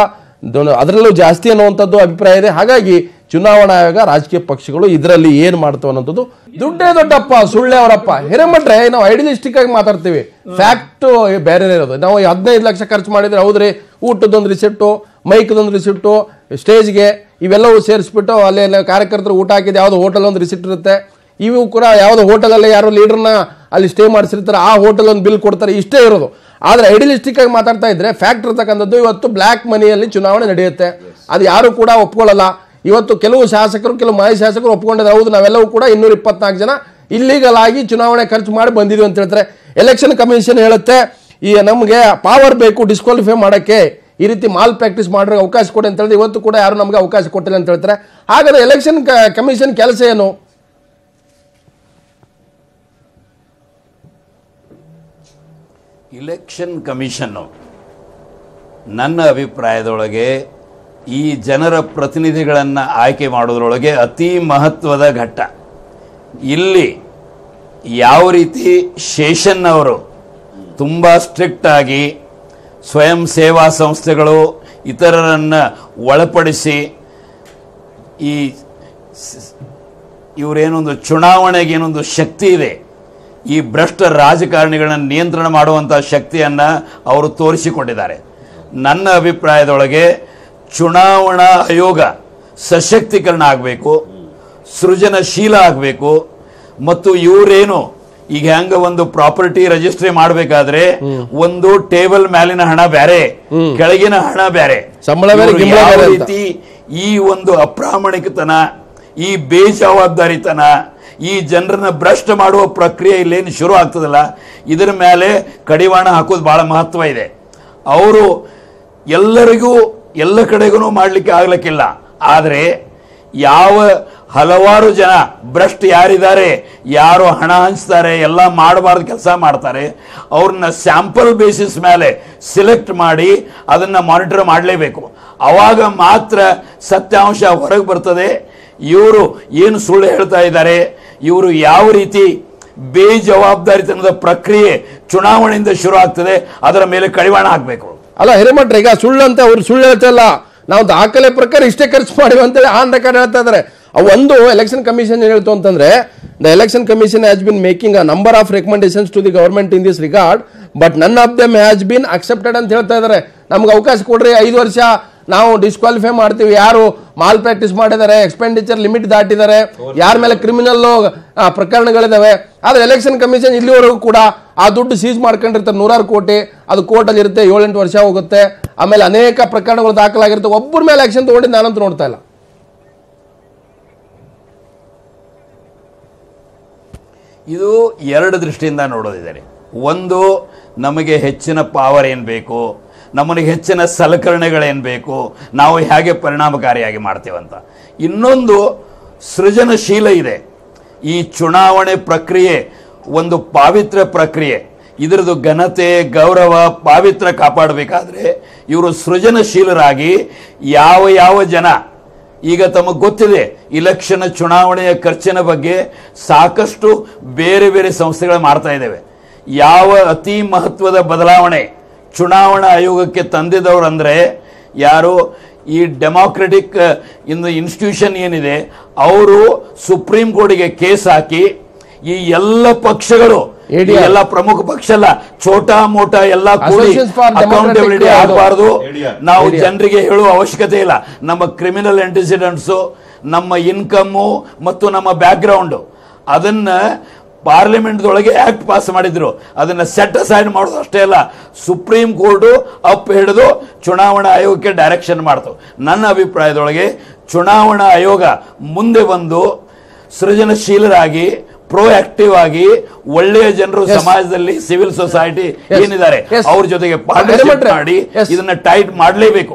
ಅದರಲ್ಲೂ ಜಾಸ್ತಿ ಅನ್ನುವಂಥದ್ದು ಅಭಿಪ್ರಾಯ ಇದೆ. ಹಾಗಾಗಿ ಚುನಾವಣಾ ಆಯೋಗ, ರಾಜಕೀಯ ಪಕ್ಷಗಳು ಇದರಲ್ಲಿ ಏನು ಮಾಡ್ತಾವೆ ಅನ್ನೋದು ದುಡ್ಡೇ ದೊಡ್ಡಪ್ಪ, ಸುಳ್ಳೆ ಅವರಪ್ಪ. ಹಿರೇಮಠ್ರೆ, ನಾವು ಐಡಿಯಲಿಸ್ಟಿಕ್ ಆಗಿ ಮಾತಾಡ್ತೀವಿ, ಫ್ಯಾಕ್ಟ್ ಬೇರೆ ಇರೋದು. ನಾವು 15 ಲಕ್ಷ ಖರ್ಚು ಮಾಡಿದ್ರೆ ಹೌದ್ರಿ, ಊಟದೊಂದು ರಿಸಿಪ್ಟು, ಮೈಕ್ದೊಂದು ರಿಸಿಪ್ಟು, ಸ್ಟೇಜ್ಗೆ ಇವೆಲ್ಲವೂ ಸೇರಿಸ್ಬಿಟ್ಟು ಅಲ್ಲಿ ಕಾರ್ಯಕರ್ತರು ಊಟ ಹಾಕಿದ್ದು ಯಾವುದೋ ಹೋಟೆಲ್ ಒಂದು ರಿಸಿಪ್ಟ್ ಇರುತ್ತೆ. ಇವು ಕೂಡ ಯಾವುದೋ ಹೋಟೆಲಲ್ಲಿ ಯಾರೋ ಲೀಡರ್ನ ಅಲ್ಲಿ ಸ್ಟೇ ಮಾಡಿಸಿರ್ತಾರೆ, ಆ ಹೋಟೆಲ್ ಒಂದು ಬಿಲ್ ಕೊಡ್ತಾರೆ, ಇಷ್ಟೇ ಇರೋದು. ಆದರೆ ಐಡಿಯಲಿಸ್ಟಿಕ್ ಆಗಿ ಮಾತಾಡ್ತಾ ಇದ್ರೆ ಫ್ಯಾಕ್ಟ್ ಇರ್ತಕ್ಕಂಥದ್ದು ಇವತ್ತು ಬ್ಲ್ಯಾಕ್ ಮನಿಯಲ್ಲಿ ಚುನಾವಣೆ ನಡೆಯುತ್ತೆ. ಅದು ಯಾರು ಕೂಡ ಒಪ್ಕೊಳ್ಳಲ್ಲ. ಇವತ್ತು ಕೆಲವು ಶಾಸಕರು, ಕೆಲವು ಮಾಜಿ ಶಾಸಕರು ಒಪ್ಕೊಂಡಿದ್ದಾರೆ. ಹೌದು, ನಾವೆಲ್ಲವೂ ಕೂಡ 224 ಜನ ಇಲ್ಲೀಗಲ್ ಆಗಿ ಚುನಾವಣೆ ಖರ್ಚು ಮಾಡಿ ಬಂದಿದ್ದೀವಿ ಅಂತ ಹೇಳ್ತಾರೆ. ಎಲೆಕ್ಷನ್ ಕಮಿಷನ್ ಹೇಳುತ್ತೆ, ಈ ನಮಗೆ ಪವರ್ ಬೇಕು ಡಿಸ್ಕ್ವಾಲಿಫೈ ಮಾಡೋಕ್ಕೆ, ಈ ರೀತಿ ಮಾಲ್ ಪ್ರಾಕ್ಟೀಸ್ ಮಾಡೋರಿಗೆ ಅವಕಾಶ ಕೊಡಿ ಅಂತ ಹೇಳಿದ್ರೆ ಇವತ್ತು ಕೂಡ ಯಾರು ನಮಗೆ ಅವಕಾಶ ಕೊಟ್ಟಿಲ್ಲ ಅಂತ ಹೇಳ್ತಾರೆ. ಹಾಗಾದ್ರೆ ಎಲೆಕ್ಷನ್ ಕಮಿಷನ್ ಕೆಲಸ ಏನು? ಇಲೆಕ್ಷನ್ ಕಮಿಷನ್ನು ನನ್ನ ಅಭಿಪ್ರಾಯದೊಳಗೆ ಈ ಜನರ ಪ್ರತಿನಿಧಿಗಳನ್ನು ಆಯ್ಕೆ ಮಾಡೋದ್ರೊಳಗೆ ಅತಿ ಮಹತ್ವದ ಘಟ್ಟ. ಇಲ್ಲಿ ಯಾವ ರೀತಿ ಶೇಷನ್ ಅವರು ತುಂಬ ಸ್ಟ್ರಿಕ್ಟ್ ಆಗಿ ಸ್ವಯಂ ಸೇವಾ ಸಂಸ್ಥೆಗಳು ಇತರರನ್ನು ಒಳಪಡಿಸಿ ಇವರೇನೊಂದು ಚುನಾವಣೆಗೆ ಏನೊಂದು ಶಕ್ತಿ ಇದೆ, ಈ ಭ್ರಷ್ಟ ರಾಜಕಾರಣಿಗಳನ್ನು ನಿಯಂತ್ರಣ ಮಾಡುವಂಥ ಶಕ್ತಿಯನ್ನು ಅವರು ತೋರಿಸಿಕೊಂಡಿದ್ದಾರೆ. ನನ್ನ ಅಭಿಪ್ರಾಯದೊಳಗೆ ಚುನಾವಣಾ ಆಯೋಗ ಸಶಕ್ತೀಕರಣ ಆಗಬೇಕು, ಸೃಜನಶೀಲ ಆಗಬೇಕು. ಮತ್ತು ಇವರೇನು ಈಗ ಹೆಂಗ ಒಂದು ಪ್ರಾಪರ್ಟಿ ರಿಜಿಸ್ಟ್ರಿ ಮಾಡಬೇಕಾದ್ರೆ ಒಂದು ಟೇಬಲ್ ಮೇಲಿನ ಹಣ ಬೇರೆ, ಕೆಳಗಿನ ಹಣ ಬೇರೆ, ಯಾವ ರೀತಿ ಈ ಒಂದು ಅಪ್ರಾಮಾಣಿಕತನ, ಈ ಬೇಜವಾಬ್ದಾರಿತನ, ಈ ಜನರನ್ನ ಭ್ರಷ್ಟ ಮಾಡುವ ಪ್ರಕ್ರಿಯೆ ಇಲ್ಲೇನು ಶುರು ಆಗ್ತದಲ್ಲ, ಇದರ ಮೇಲೆ ಕಡಿವಾಣ ಹಾಕೋದು ಬಹಳ ಮಹತ್ವ ಇದೆ. ಅವರು ಎಲ್ಲರಿಗೂ ಎಲ್ಲ ಕಡೆಗೂ ಮಾಡಲಿಕ್ಕೆ ಆಗ್ಲಿಕ್ಕಿಲ್ಲ. ಆದರೆ ಯಾವ ಹಲವಾರು ಜನ ಭ್ರಷ್ಟ ಯಾರಿದ್ದಾರೆ, ಯಾರು ಹಣ ಹಂಚ್ತಾರೆ, ಎಲ್ಲ ಮಾಡಬಾರ್ದು ಕೆಲಸ ಮಾಡ್ತಾರೆ, ಅವ್ರನ್ನ ಸ್ಯಾಂಪಲ್ ಬೇಸಿಸ್ ಮೇಲೆ ಸಿಲೆಕ್ಟ್ ಮಾಡಿ ಅದನ್ನ ಮಾನಿಟರ್ ಮಾಡಲೇಬೇಕು. ಅವಾಗ ಮಾತ್ರ ಸತ್ಯಾಂಶ ಹೊರಗೆ ಬರ್ತದೆ. ಇವರು ಏನು ಸುಳ್ಳು ಹೇಳ್ತಾ ಇದ್ದಾರೆ, ಇವರು ಯಾವ ರೀತಿ ಬೇಜವಾಬ್ದಾರಿತನದ ಪ್ರಕ್ರಿಯೆ ಚುನಾವಣೆಯಿಂದ ಶುರು ಆಗ್ತದೆ, ಅದರ ಮೇಲೆ ಕಡಿವಾಣ ಹಾಕಬೇಕು. ಅಲ್ಲ ಹಿರೇಮಠ್ರೆ, ಈಗ ಸುಳ್ಳು ಅಂತ ಅವ್ರು ಸುಳ್ಳು ಹೇಳ್ತಲ್ಲ, ನಾವು ದಾಖಲೆ ಪ್ರಕಾರ ಇಷ್ಟೇ ಖರ್ಚು ಮಾಡಿವಿ ಅಂತೇಳಿ ಆನ್ ರೆಕಾರ್ಡ್ ಹೇಳ್ತಾ ಇದ್ದಾರೆ. ಒಂದು ಎಲೆಕ್ಷನ್ ಕಮಿಷನ್ ಏನು ಹೇಳ್ತು ಅಂತಂದ್ರೆ, the election commission has been making a number of recommendations to the government in this regard, but none of them has been accepted ಅಂತ ಹೇಳ್ತಾ ಇದ್ದಾರೆ. ನಮ್ಗೆ ಅವಕಾಶ ಕೊಡ್ರಿ, 5 ವರ್ಷ ನಾವು ಡಿಸ್ಕ್ವಾಲಿಫೈ ಮಾಡ್ತೀವಿ, ಯಾರು ಮಾಲ್ ಪ್ರಾಕ್ಟೀಸ್ ಮಾಡಿದ್ದಾರೆ, ಎಕ್ಸ್ಪೆಂಡಿಚರ್ ಲಿಮಿಟ್ ದಾಟಿದ್ದಾರೆ, ಯಾರ ಮೇಲೆ ಕ್ರಿಮಿನಲ್ ಪ್ರಕರಣಗಳಿದಾವೆ. ಆದ್ರೆ ಎಲೆಕ್ಷನ್ ಕಮಿಷನ್ ಇಲ್ಲಿವರೆಗೂ ಕೂಡ ಆ ದುಡ್ಡು ಸೀಸ್ ಮಾಡ್ಕೊಂಡಿರ್ತಾರೆ, 100 ಕೋಟಿ, ಅದು ಕೋರ್ಟಲ್ಲಿ ಇರುತ್ತೆ, 7-8 ವರ್ಷ ಹೋಗುತ್ತೆ. ಆಮೇಲೆ ಅನೇಕ ಪ್ರಕರಣಗಳು ದಾಖಲಾಗಿರುತ್ತೆ, ಒಬ್ಬರ ಮೇಲೆ ಆಕ್ಷನ್ ತಗೊಂಡಿದ್ದು ನಾನಂತೂ ನೋಡ್ತಾ ಇಲ್ಲ. ಇದು ಎರಡು ದೃಷ್ಟಿಯಿಂದ ನೋಡೋದಿದ್ದಾರೆ. ಒಂದು, ನಮಗೆ ಹೆಚ್ಚಿನ ಪವರ್ ಏನು ಬೇಕು, ನಮಗೆ ಹೆಚ್ಚಿನ ಸಲಕರಣೆಗಳೇನು ಬೇಕು, ನಾವು ಹೇಗೆ ಪರಿಣಾಮಕಾರಿಯಾಗಿ ಮಾಡ್ತೇವಂತ. ಇನ್ನೊಂದು, ಸೃಜನಶೀಲ ಇದೆ. ಈ ಚುನಾವಣೆ ಪ್ರಕ್ರಿಯೆ ಒಂದು ಪಾವಿತ್ರ ಪ್ರಕ್ರಿಯೆ, ಇದರದು ಘನತೆ, ಗೌರವ, ಪಾವಿತ್ರ ಕಾಪಾಡಬೇಕಾದ್ರೆ ಇವರು ಸೃಜನಶೀಲರಾಗಿ ಯಾವ ಜನ ಈಗ ತಮಗೆ ಗೊತ್ತಿದೆ, ಇಲೆಕ್ಷನ್ ಚುನಾವಣೆಯ ಖರ್ಚಿನ ಬಗ್ಗೆ ಸಾಕಷ್ಟು ಬೇರೆ ಬೇರೆ ಸಂಸ್ಥೆಗಳು ಮಾಡ್ತಾ ಇದ್ದೇವೆ. ಯಾವ ಅತಿ ಮಹತ್ವದ ಬದಲಾವಣೆ ಚುನಾವಣಾ ಆಯೋಗಕ್ಕೆ ತಂದಿದ್ದವರು ಅಂದರೆ ಯಾರು, ಈ ಡೆಮಾಕ್ರೆಟಿಕ್ ಇನ್ಸ್ಟಿಟ್ಯೂಷನ್ ಏನಿದೆ, ಅವರು ಸುಪ್ರೀಂ ಕೋರ್ಟಿಗೆ ಕೇಸ್ ಹಾಕಿ ಈ ಎಲ್ಲ ಪಕ್ಷಗಳು ಎಲ್ಲ ಪ್ರಮುಖ ಪಕ್ಷ ಅಲ್ಲ, ಛೋಟಾ ಮೋಟಾ ಎಲ್ಲ ಕೂಡಿ Associations for Democratic ಅಕೌಂಟಬಿಲಿಟಿ ಯಾವುದು? ಆಗಬಾರ್ದು. ನಾವು ADR. ಜನರಿಗೆ ಹೇಳುವ ಅವಶ್ಯಕತೆ ಇಲ್ಲ. ನಮ್ಮ ಕ್ರಿಮಿನಲ್ ಆಂಟಿಸಿಡೆಂಟ್ಸ್, ನಮ್ಮ ಇನ್ಕಮ್ ಮತ್ತು ನಮ್ಮ ಬ್ಯಾಕ್ ಗ್ರೌಂಡ್ ಅದನ್ನ ಪಾರ್ಲಿಮೆಂಟ್ದೊಳಗೆ ಆಕ್ಟ್ ಪಾಸ್ ಮಾಡಿದ್ರು. ಅದನ್ನ ಸೆಟ್ ಅಸೈಡ್ ಮಾಡೋದು ಅಷ್ಟೇ ಅಲ್ಲ, ಸುಪ್ರೀಂ ಕೋರ್ಟ್ ಅಪ್ ಹಿಡಿದು ಚುನಾವಣಾ ಆಯೋಗಕ್ಕೆ ಡೈರೆಕ್ಷನ್ ಮಾಡ್ತು. ನನ್ನ ಅಭಿಪ್ರಾಯದೊಳಗೆ ಚುನಾವಣಾ ಆಯೋಗ ಮುಂದೆ ಬಂದು ಸೃಜನಶೀಲರಾಗಿ ಪ್ರೋಆಕ್ಟಿವ್ ಆಗಿ ಒಳ್ಳೆಯ ಜನರು ಸಮಾಜದಲ್ಲಿ ಸಿವಿಲ್ ಸೊಸೈಟಿ ಏನಿದ್ದಾರೆ ಅವ್ರ ಜೊತೆಗೆ ಪಾರ್ಟಿಸಿಪೇಟ್ ಮಾಡಿ ಇದನ್ನ ಟೈಟ್ ಮಾಡಲೇಬೇಕು.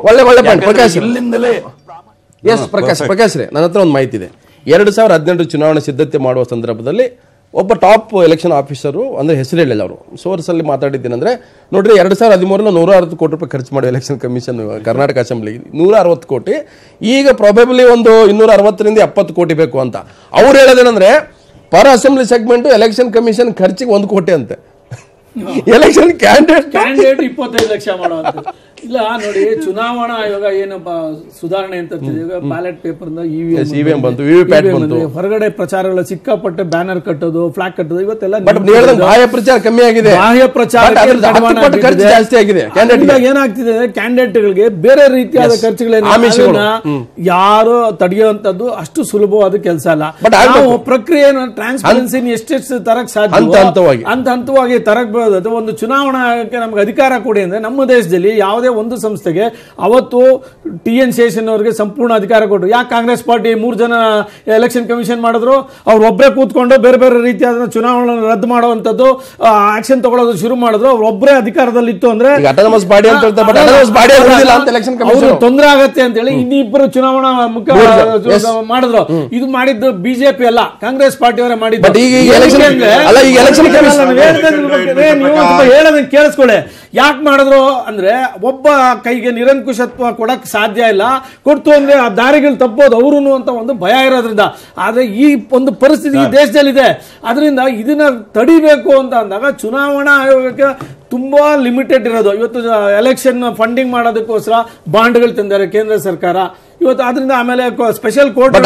ಇಲ್ಲಿಂದಲೇ ಪ್ರಕಾಶ್ ರೇ, ನನ್ನ ಹತ್ರ ಒಂದು ಮಾಹಿತಿ ಇದೆ. 2018 ಚುನಾವಣೆ ಸಿದ್ಧತೆ ಮಾಡುವ ಸಂದರ್ಭದಲ್ಲಿ ಒಬ್ಬ ಟಾಪ್ ಎಲೆಕ್ಷನ್ ಆಫೀಸರು, ಅಂದ್ರೆ ಹೆಸರು ಹೇಳಿಲ್ಲ ಅವರು, ಸೋರ್ಸ್ ಅಲ್ಲಿ ಮಾತಾಡಿದ್ದೇನೆಂದ್ರೆ, ನೋಡ್ರಿ 2013 160 ಕೋಟಿ ರೂಪಾಯಿ ಖರ್ಚು ಮಾಡಿ ಎಲೆಕ್ಷನ್ ಕಮಿಷನ್ ಕರ್ನಾಟಕ ಅಸೆಂಬ್ಲಿಗೆ 160 ಕೋಟಿ, ಈಗ ಪ್ರಾಬಬ್ಲಿ ಒಂದು 260ರಿಂದ 70 ಕೋಟಿ ಬೇಕು ಅಂತ. ಅವ್ರು ಹೇಳೋದೇನಂದ್ರೆ per assembly segment election commission ಖರ್ಚಿಗೆ 1 ಕೋಟಿ ಅಂತೆ. ಎಲೆಕ್ಷನ್ ಕ್ಯಾಂಡಿಡೇಟ್ 25 ಲಕ್ಷ ಮಾಡುವಂತ ಇಲ್ಲ. ನೋಡಿ, ಚುನಾವಣಾ ಆಯೋಗ ಏನಪ್ಪ ಸುಧಾರಣೆ ಅಂತ ಬ್ಯಾಲೆಟ್ ಪೇಪರ್ ಇವಿಎಂ ಬಂತು, ವಿವಿಪ್ಯಾಟ್ ಬಂತು, ಹೊರಗಡೆ ಪ್ರಚಾರಗಳ ಸಿಕ್ಕಾಪಟ್ಟೆ ಬ್ಯಾನರ್ ಕಟ್ಟೋದು, ಫ್ಲಾಗ್ ಕಟ್ಟೋದು, ಇವತ್ತೆಲ್ಲ ಬಾಹ್ಯ ಪ್ರಚಾರ ಕಮ್ಮಿ ಆಗಿದೆ, ಬಾಹ್ಯ ಪ್ರಚಾರ ಜಾಸ್ತಿ ಆಗಿದೆ. ಏನಾಗ್ತಿದೆ, ಕ್ಯಾಂಡಿಡೇಟ್ಗಳಿಗೆ ಬೇರೆ ರೀತಿಯಾದ ಖರ್ಚುಗಳೇನು ಯಾರು ತಡೆಯುವಂತದ್ದು ಅಷ್ಟು ಸುಲಭವಾದ ಕೆಲಸ ಅಲ್ಲ. ನಾವು ಪ್ರಕ್ರಿಯೆಯನ್ನು ಟ್ರಾನ್ಸ್ಪರೆನ್ಸಿ ಎಷ್ಟೆಷ್ಟು ತರಕ್ ಸಾಧ್ಯ ಅಂತ ಹಂತವಾಗಿ ತರಕ್ ಬರೋದು. ಒಂದು ಚುನಾವಣಾಕ್ಕೆ ನಮ್ಗೆ ಅಧಿಕಾರ ಕೊಡಿ ಅಂದ್ರೆ, ನಮ್ಮ ದೇಶದಲ್ಲಿ ಯಾವುದೇ ಒಂದು ಸಂಸ್ಥೆಗೆ ಅವತ್ತು TN ಶೇಷನ್ ಅವರಿಗೆ ಸಂಪೂರ್ಣ ಅಧಿಕಾರ ಕೊಟ್ಟರು. ಯಾಕೆ ಕಾಂಗ್ರೆಸ್ ಪಾರ್ಟಿ 3 ಜನ ಎಲೆಕ್ಷನ್ ಕಮಿಷನ್ ಮಾಡಿದ್ರು? ಅವ್ರು ಒಬ್ಬರೇ ಕೂತ್ಕೊಂಡು ಬೇರೆ ಬೇರೆ ರೀತಿಯಾದ ಚುನಾವಣೆ ರದ್ದು ಮಾಡುವಂತದ್ದು, ಆಕ್ಷನ್ ತಗೊಳ್ಳೋದು ಶುರು ಮಾಡಿದ್ರು. ಅವ್ರು ಒಬ್ಬರೇ ಅಧಿಕಾರದಲ್ಲಿ ಇತ್ತು ಅಂದ್ರೆ ತೊಂದರೆ ಆಗತ್ತೆ ಅಂತ ಹೇಳಿ ಇನ್ನಿಬ್ಬರು ಚುನಾವಣಾ ಮುಖ್ಯ ಮಾಡಿದ್ರು. ಇದು ಮಾಡಿದ್ದು ಬಿಜೆಪಿ ಅಲ್ಲ, ಕಾಂಗ್ರೆಸ್ ಪಾರ್ಟಿಯವರೇ ಮಾಡಿದ್ದು. ಹೇಳೋದನ್ನ ಕೇಳಿಸ್ಕೊಳ್ಳಿ. ಯಾಕೆ ಮಾಡಿದ್ರು ಅಂದ್ರೆ, ಒಬ್ಬ ಕೈಗೆ ನಿರಂಕುಶತ್ವ ಕೊಡಕ್ ಸಾಧ್ಯ ಇಲ್ಲ, ಕೊಡ್ತು ಅಂದ್ರೆ ಆ ದಾರಿಗಳು ತಪ್ಪೋದು ಅವರು ಅಂತ ಒಂದು ಭಯ ಇರೋದ್ರಿಂದ. ಆದ್ರೆ ಈ ಒಂದು ಪರಿಸ್ಥಿತಿ ಈ ದೇಶದಲ್ಲಿದೆ. ಅದರಿಂದ ಇದನ್ನ ತಡಿಬೇಕು ಅಂತ ಅಂದಾಗ ಚುನಾವಣಾ ಆಯೋಗಕ್ಕೆ ತುಂಬಾ ಲಿಮಿಟೆಡ್ ಇರೋದು. ಇವತ್ತು ಎಲೆಕ್ಷನ್ ಫಂಡಿಂಗ್ ಮಾಡೋದಕ್ಕೋಸ್ಕರ ಬಾಂಡ್ಗಳು ತಂದಾರೆ ಕೇಂದ್ರ ಸರ್ಕಾರ ಇವತ್ತು. ಆದ್ರಿಂದ ಆಮೇಲೆ ಸ್ಪೆಷಲ್ ಕೋರ್ಟ್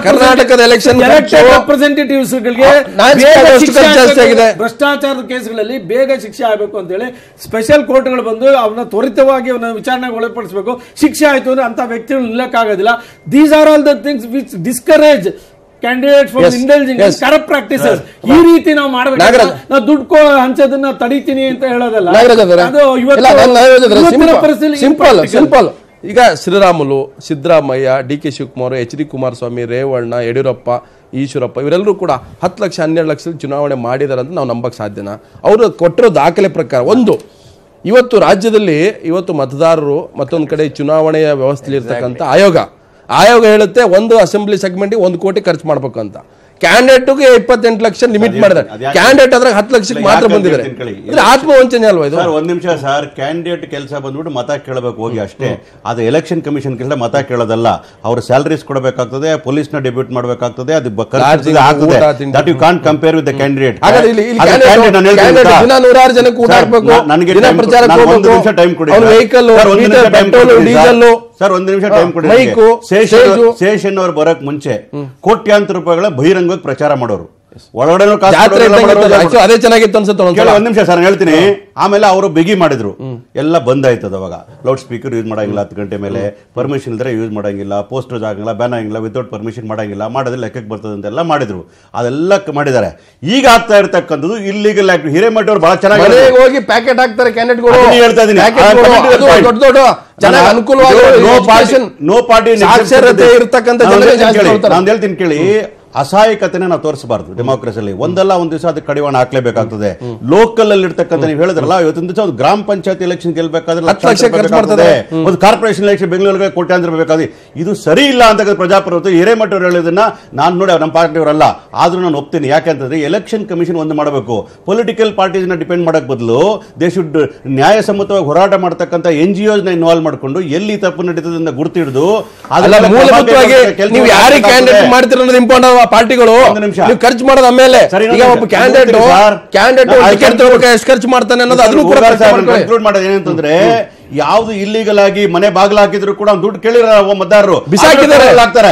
ಕರ್ನಾಟಕದ ಎಲೆಕ್ಷನ್ ರೆಪ್ರೆಸೆಂಟೇಟಿವ್ಸ್ ಗಳಿಗೆ ಭ್ರಷ್ಟಾಚಾರದ ಕೇಸ್ಗಳಲ್ಲಿ ಬೇಗ ಶಿಕ್ಷೆ ಆಗಬೇಕು ಅಂತ ಹೇಳಿ ಸ್ಪೆಷಲ್ ಕೋರ್ಟ್ಗಳು ಬಂದು ಅವನ್ನ ತ್ವರಿತವಾಗಿ ಅವನ್ನ ವಿಚಾರಣೆಗೆ ಒಳಪಡಿಸಬೇಕು. ಶಿಕ್ಷೆ ಆಯ್ತು ಅಂದ್ರೆ ಅಂತ ವ್ಯಕ್ತಿಗಳು ನಿಲ್ಲಕ್ಕಾಗೋದಿಲ್ಲ. These are all the things which discourage candidates from indulging corrupt practices. ಈ ರೀತಿ ನಾವು ಮಾಡಬೇಕು. ನಾವು ದುಡ್ಡು ಹಂಚೋದನ್ನ ತಡೀತೀನಿ ಅಂತ ಹೇಳೋದಲ್ಲ. ಅದು ಇವತ್ತು ಸಿಂಪಲ್. ಈಗ ಶ್ರೀರಾಮುಲು, ಸಿದ್ದರಾಮಯ್ಯ, DK ಶಿವಕುಮಾರ್, HD ಕುಮಾರಸ್ವಾಮಿ, ರೇವಣ್ಣ, ಯಡಿಯೂರಪ್ಪ, ಈಶ್ವರಪ್ಪ ಇವರೆಲ್ಲರೂ ಕೂಡ 10 ಲಕ್ಷ 12 ಲಕ್ಷ ಚುನಾವಣೆ ಮಾಡಿದಾರೆ ಅಂತ ನಾವು ನಂಬಕ್ ಸಾಧ್ಯನಾ? ಅವರು ಕೊಟ್ಟಿರೋ ದಾಖಲೆ ಪ್ರಕಾರ ಇವತ್ತು ರಾಜ್ಯದಲ್ಲಿ ಇವತ್ತು ಮತದಾರರು ಮತ್ತೊಂದು ಕಡೆ ಚುನಾವಣೆಯ ವ್ಯವಸ್ಥೆಯಲ್ಲಿ ಇರ್ತಕ್ಕಂಥ ಆಯೋಗ ಹೇಳುತ್ತೆ ಒಂದು ಅಸೆಂಬ್ಲಿ ಸೆಗ್ಮೆಂಟ್ಗೆ 1 ಕೋಟಿ ಖರ್ಚು ಮಾಡ್ಬೇಕು ಅಂತ. ಕ್ಯಾಂಡಿಡೇಟ್ಗೆ 28 ಲಕ್ಷ ಲಿಮಿಟ್ ಮಾಡಿದ್ದಾರೆ. ಕ್ಯಾಂಡಿಡೇಟ್ ಆದ್ರೆ 10 ಲಕ್ಷಕ್ಕೆ ಮಾತ್ರ ಬಂದಿದ್ದಾರೆ. ಆತ್ಮವಂಚನೆ ಅಲ್ವಾ ಇದು? ಒಂದ್ ನಿಮಿಷ ಸರ್, ಕ್ಯಾಂಡಿಡೇಟ್ ಕೆಲಸ ಬಂದ್ಬಿಟ್ಟು ಮತ ಕೇಳಬೇಕು ಹೋಗಿ ಅಷ್ಟೇ. ಅದು ಎಲೆಕ್ಷನ್ ಕಮಿಷನ್ ಕೆಲಸ ಮತ ಕೇಳೋದಲ್ಲ. ಅವ್ರ ಸ್ಯಾಲರೀಸ್ ಕೊಡಬೇಕಾಗ್ತದೆ, ಪೊಲೀಸ್ ನ ಡೆಬ್ಯೂಟ್ ಮಾಡಬೇಕಾಗ್ತದೆ, ಅದು that you can't compare with the candidate. Sir ಒಂದ್ ನಿಮಿಷ ಟೈಮ್ ಕೊಡಿ. ಶೇಷನ್ ಅವ್ರು ಬರಕ್ ಮುಂಚೆ ಕೋಟ್ಯಾಂತರ ರೂಪಾಯಿಗಳ ಬಹಿರಂಗವಾಗಿ ಪ್ರಚಾರ ಮಾಡೋರು, ಒಳಗಡೆ ಅದೇ ಚೆನ್ನಾಗಿತ್ತು ಅನ್ಸುತ್ತೆ. ಒಂದ್ ನಿಮಿಷ ಸರ್ ಹೇಳ್ತೀನಿ. ಆಮೇಲೆ ಅವರು ಬಿಗಿ ಮಾಡಿದ್ರು, ಎಲ್ಲ ಬಂದ್ ಆಯ್ತದ. ಅವಾಗ ಲೌಡ್ ಸ್ಪೀಕರ್ ಯೂಸ್ ಮಾಡಂಗಿಲ್ಲ, 10 ಗಂಟೆ ಮೇಲೆ ಪರ್ಮಿಷನ್ ಇದ್ರೆ ಯೂಸ್ ಮಾಡಂಗಿಲ್ಲ, ಪೋಸ್ಟರ್ಸ್ ಆಗಂಗಿಲ್ಲ, ಬ್ಯಾನ್ ಆಗಂಗಿಲ್ಲ, ವಿತೌಟ್ ಪರ್ಮಿಷನ್ ಮಾಡಂಗಿಲ್ಲ, ಮಾಡಿದ್ರೆ ಲೆಕ್ಕಕ್ಕೆ ಬರ್ತದೆ ಅಂತೆಲ್ಲ ಮಾಡಿದ್ರು. ಅದೆಲ್ಲ ಮಾಡಿದ್ದಾರೆ. ಈಗ ಆಗ್ತಾ ಇರ್ತಕ್ಕಂಥದ್ದು ಇಲ್ಲಿಗಲ್ ಆಕ್ಟ್. ಹಿರೇಮಠ ಅವರು ಬಹಳ ಚೆನ್ನಾಗಿ ಹೋಗಿ ಪ್ಯಾಕೆಟ್ ಹಾಕ್ತಾರೆ ಕ್ಯಾಂಡಿಡೇಟ್ಗಳು. ಹೇಳ್ತಾ ಇದೀನಿ, ನೋ ಪಾರ್ಟಿ ಸಾಕ್ಷರತೆ ಇರ್ತಕ್ಕಂಥ ನಾನು ಹೇಳ್ತೀನಿ ಕೇಳಿ. ಅಸಹಾಯಕತೆನ ನಾವು ತೋರಿಸಬಾರ್ದು ಡೆಮೋಕ್ರಸಿಯಲ್ಲಿ. ಒಂದಲ್ಲ ಒಂದ್ ದಿವಸ ಅದಕ್ಕೆ ಕಡಿವಾಣ ಹಾಕ್ಲೇಬೇಕಾಗ್ತದೆ. ಲೋಕಲ್ ಅಲ್ಲಿ ಇರ್ತಕ್ಕಂಥ ನೀವು ಹೇಳಿದ್ರಲ್ಲ, ಇವತ್ತಿನ ದಿವಸ ಒಂದು ಗ್ರಾಮ ಪಂಚಾಯತ್ ಎಲೆಕ್ಷನ್ ಗೆಲ್ಬೇಕಾದ್ರೆ ಒಂದು ಕಾರ್ಪೊರೇಷನ್ ಎಲೆಕ್ಷನ್ ಬೆಂಗಳೂರಿಗೆ ಕೋಟ್ಯಾಂತರ ಬೇಕಾದ್ರೆ ಇದು ಸರಿ ಇಲ್ಲ ಅಂತ ಪ್ರಜಾಪ್ರಭುತ್ವ ಹಿರೇಮಠ ಅವರು ಹೇಳೋದನ್ನ ನಾನು ನೋಡಿ ನಮ್ಮ ಪಾರ್ಟಿಯವರಲ್ಲ, ಆದ್ರೂ ನಾನು ಒಪ್ತೀನಿ. ಯಾಕೆಂತಂದ್ರೆ ಎಲೆಕ್ಷನ್ ಕಮಿಷನ್ ಒಂದು ಮಾಡಬೇಕು. ಪೊಲಿಟಿಕಲ್ ಪಾರ್ಟೀಸ್ ನ ಡಿಪೆಂಡ್ ಮಾಡಕ್ ಬದಲು ದೇ ಶುಡ್ ನ್ಯಾಯಸಮ್ಮತವಾಗಿ ಹೋರಾಟ ಮಾಡತಕ್ಕಂಥ NGOs ನ ಇನ್ವಾಲ್ವ್ ಮಾಡಿಕೊಂಡು ಎಲ್ಲಿ ತಪ್ಪು ನಡೀತದೆ ಗುರುತಿಡಿದು ಪಾರ್ಟಿಗಳು ಖರ್ಚು ಮಾಡೋದು. ಆಮೇಲೆ ಈಗ ಒಬ್ಬ ಕ್ಯಾಂಡಿಡೇಟ್ ಟಿಕೆಟ್ ಎಷ್ಟು ಖರ್ಚು ಮಾಡ್ತಾನೆ ಅನ್ನೋದು ಅದನ್ನು ಕೂಡ ಮಾಡೋದು ಏನಂತಂದ್ರೆ ಯಾವ್ದು ಇಲ್ಲಿಗಲ್ ಆಗಿ ಮನೆ ಬಾಗಿಲು ಹಾಕಿದ್ರು ಕೂಡ ದುಡ್ಡು ಕೇಳಿರೋ ಮತದಾರರು ಬಿಸಾಕಿದ್ದಾರೆ,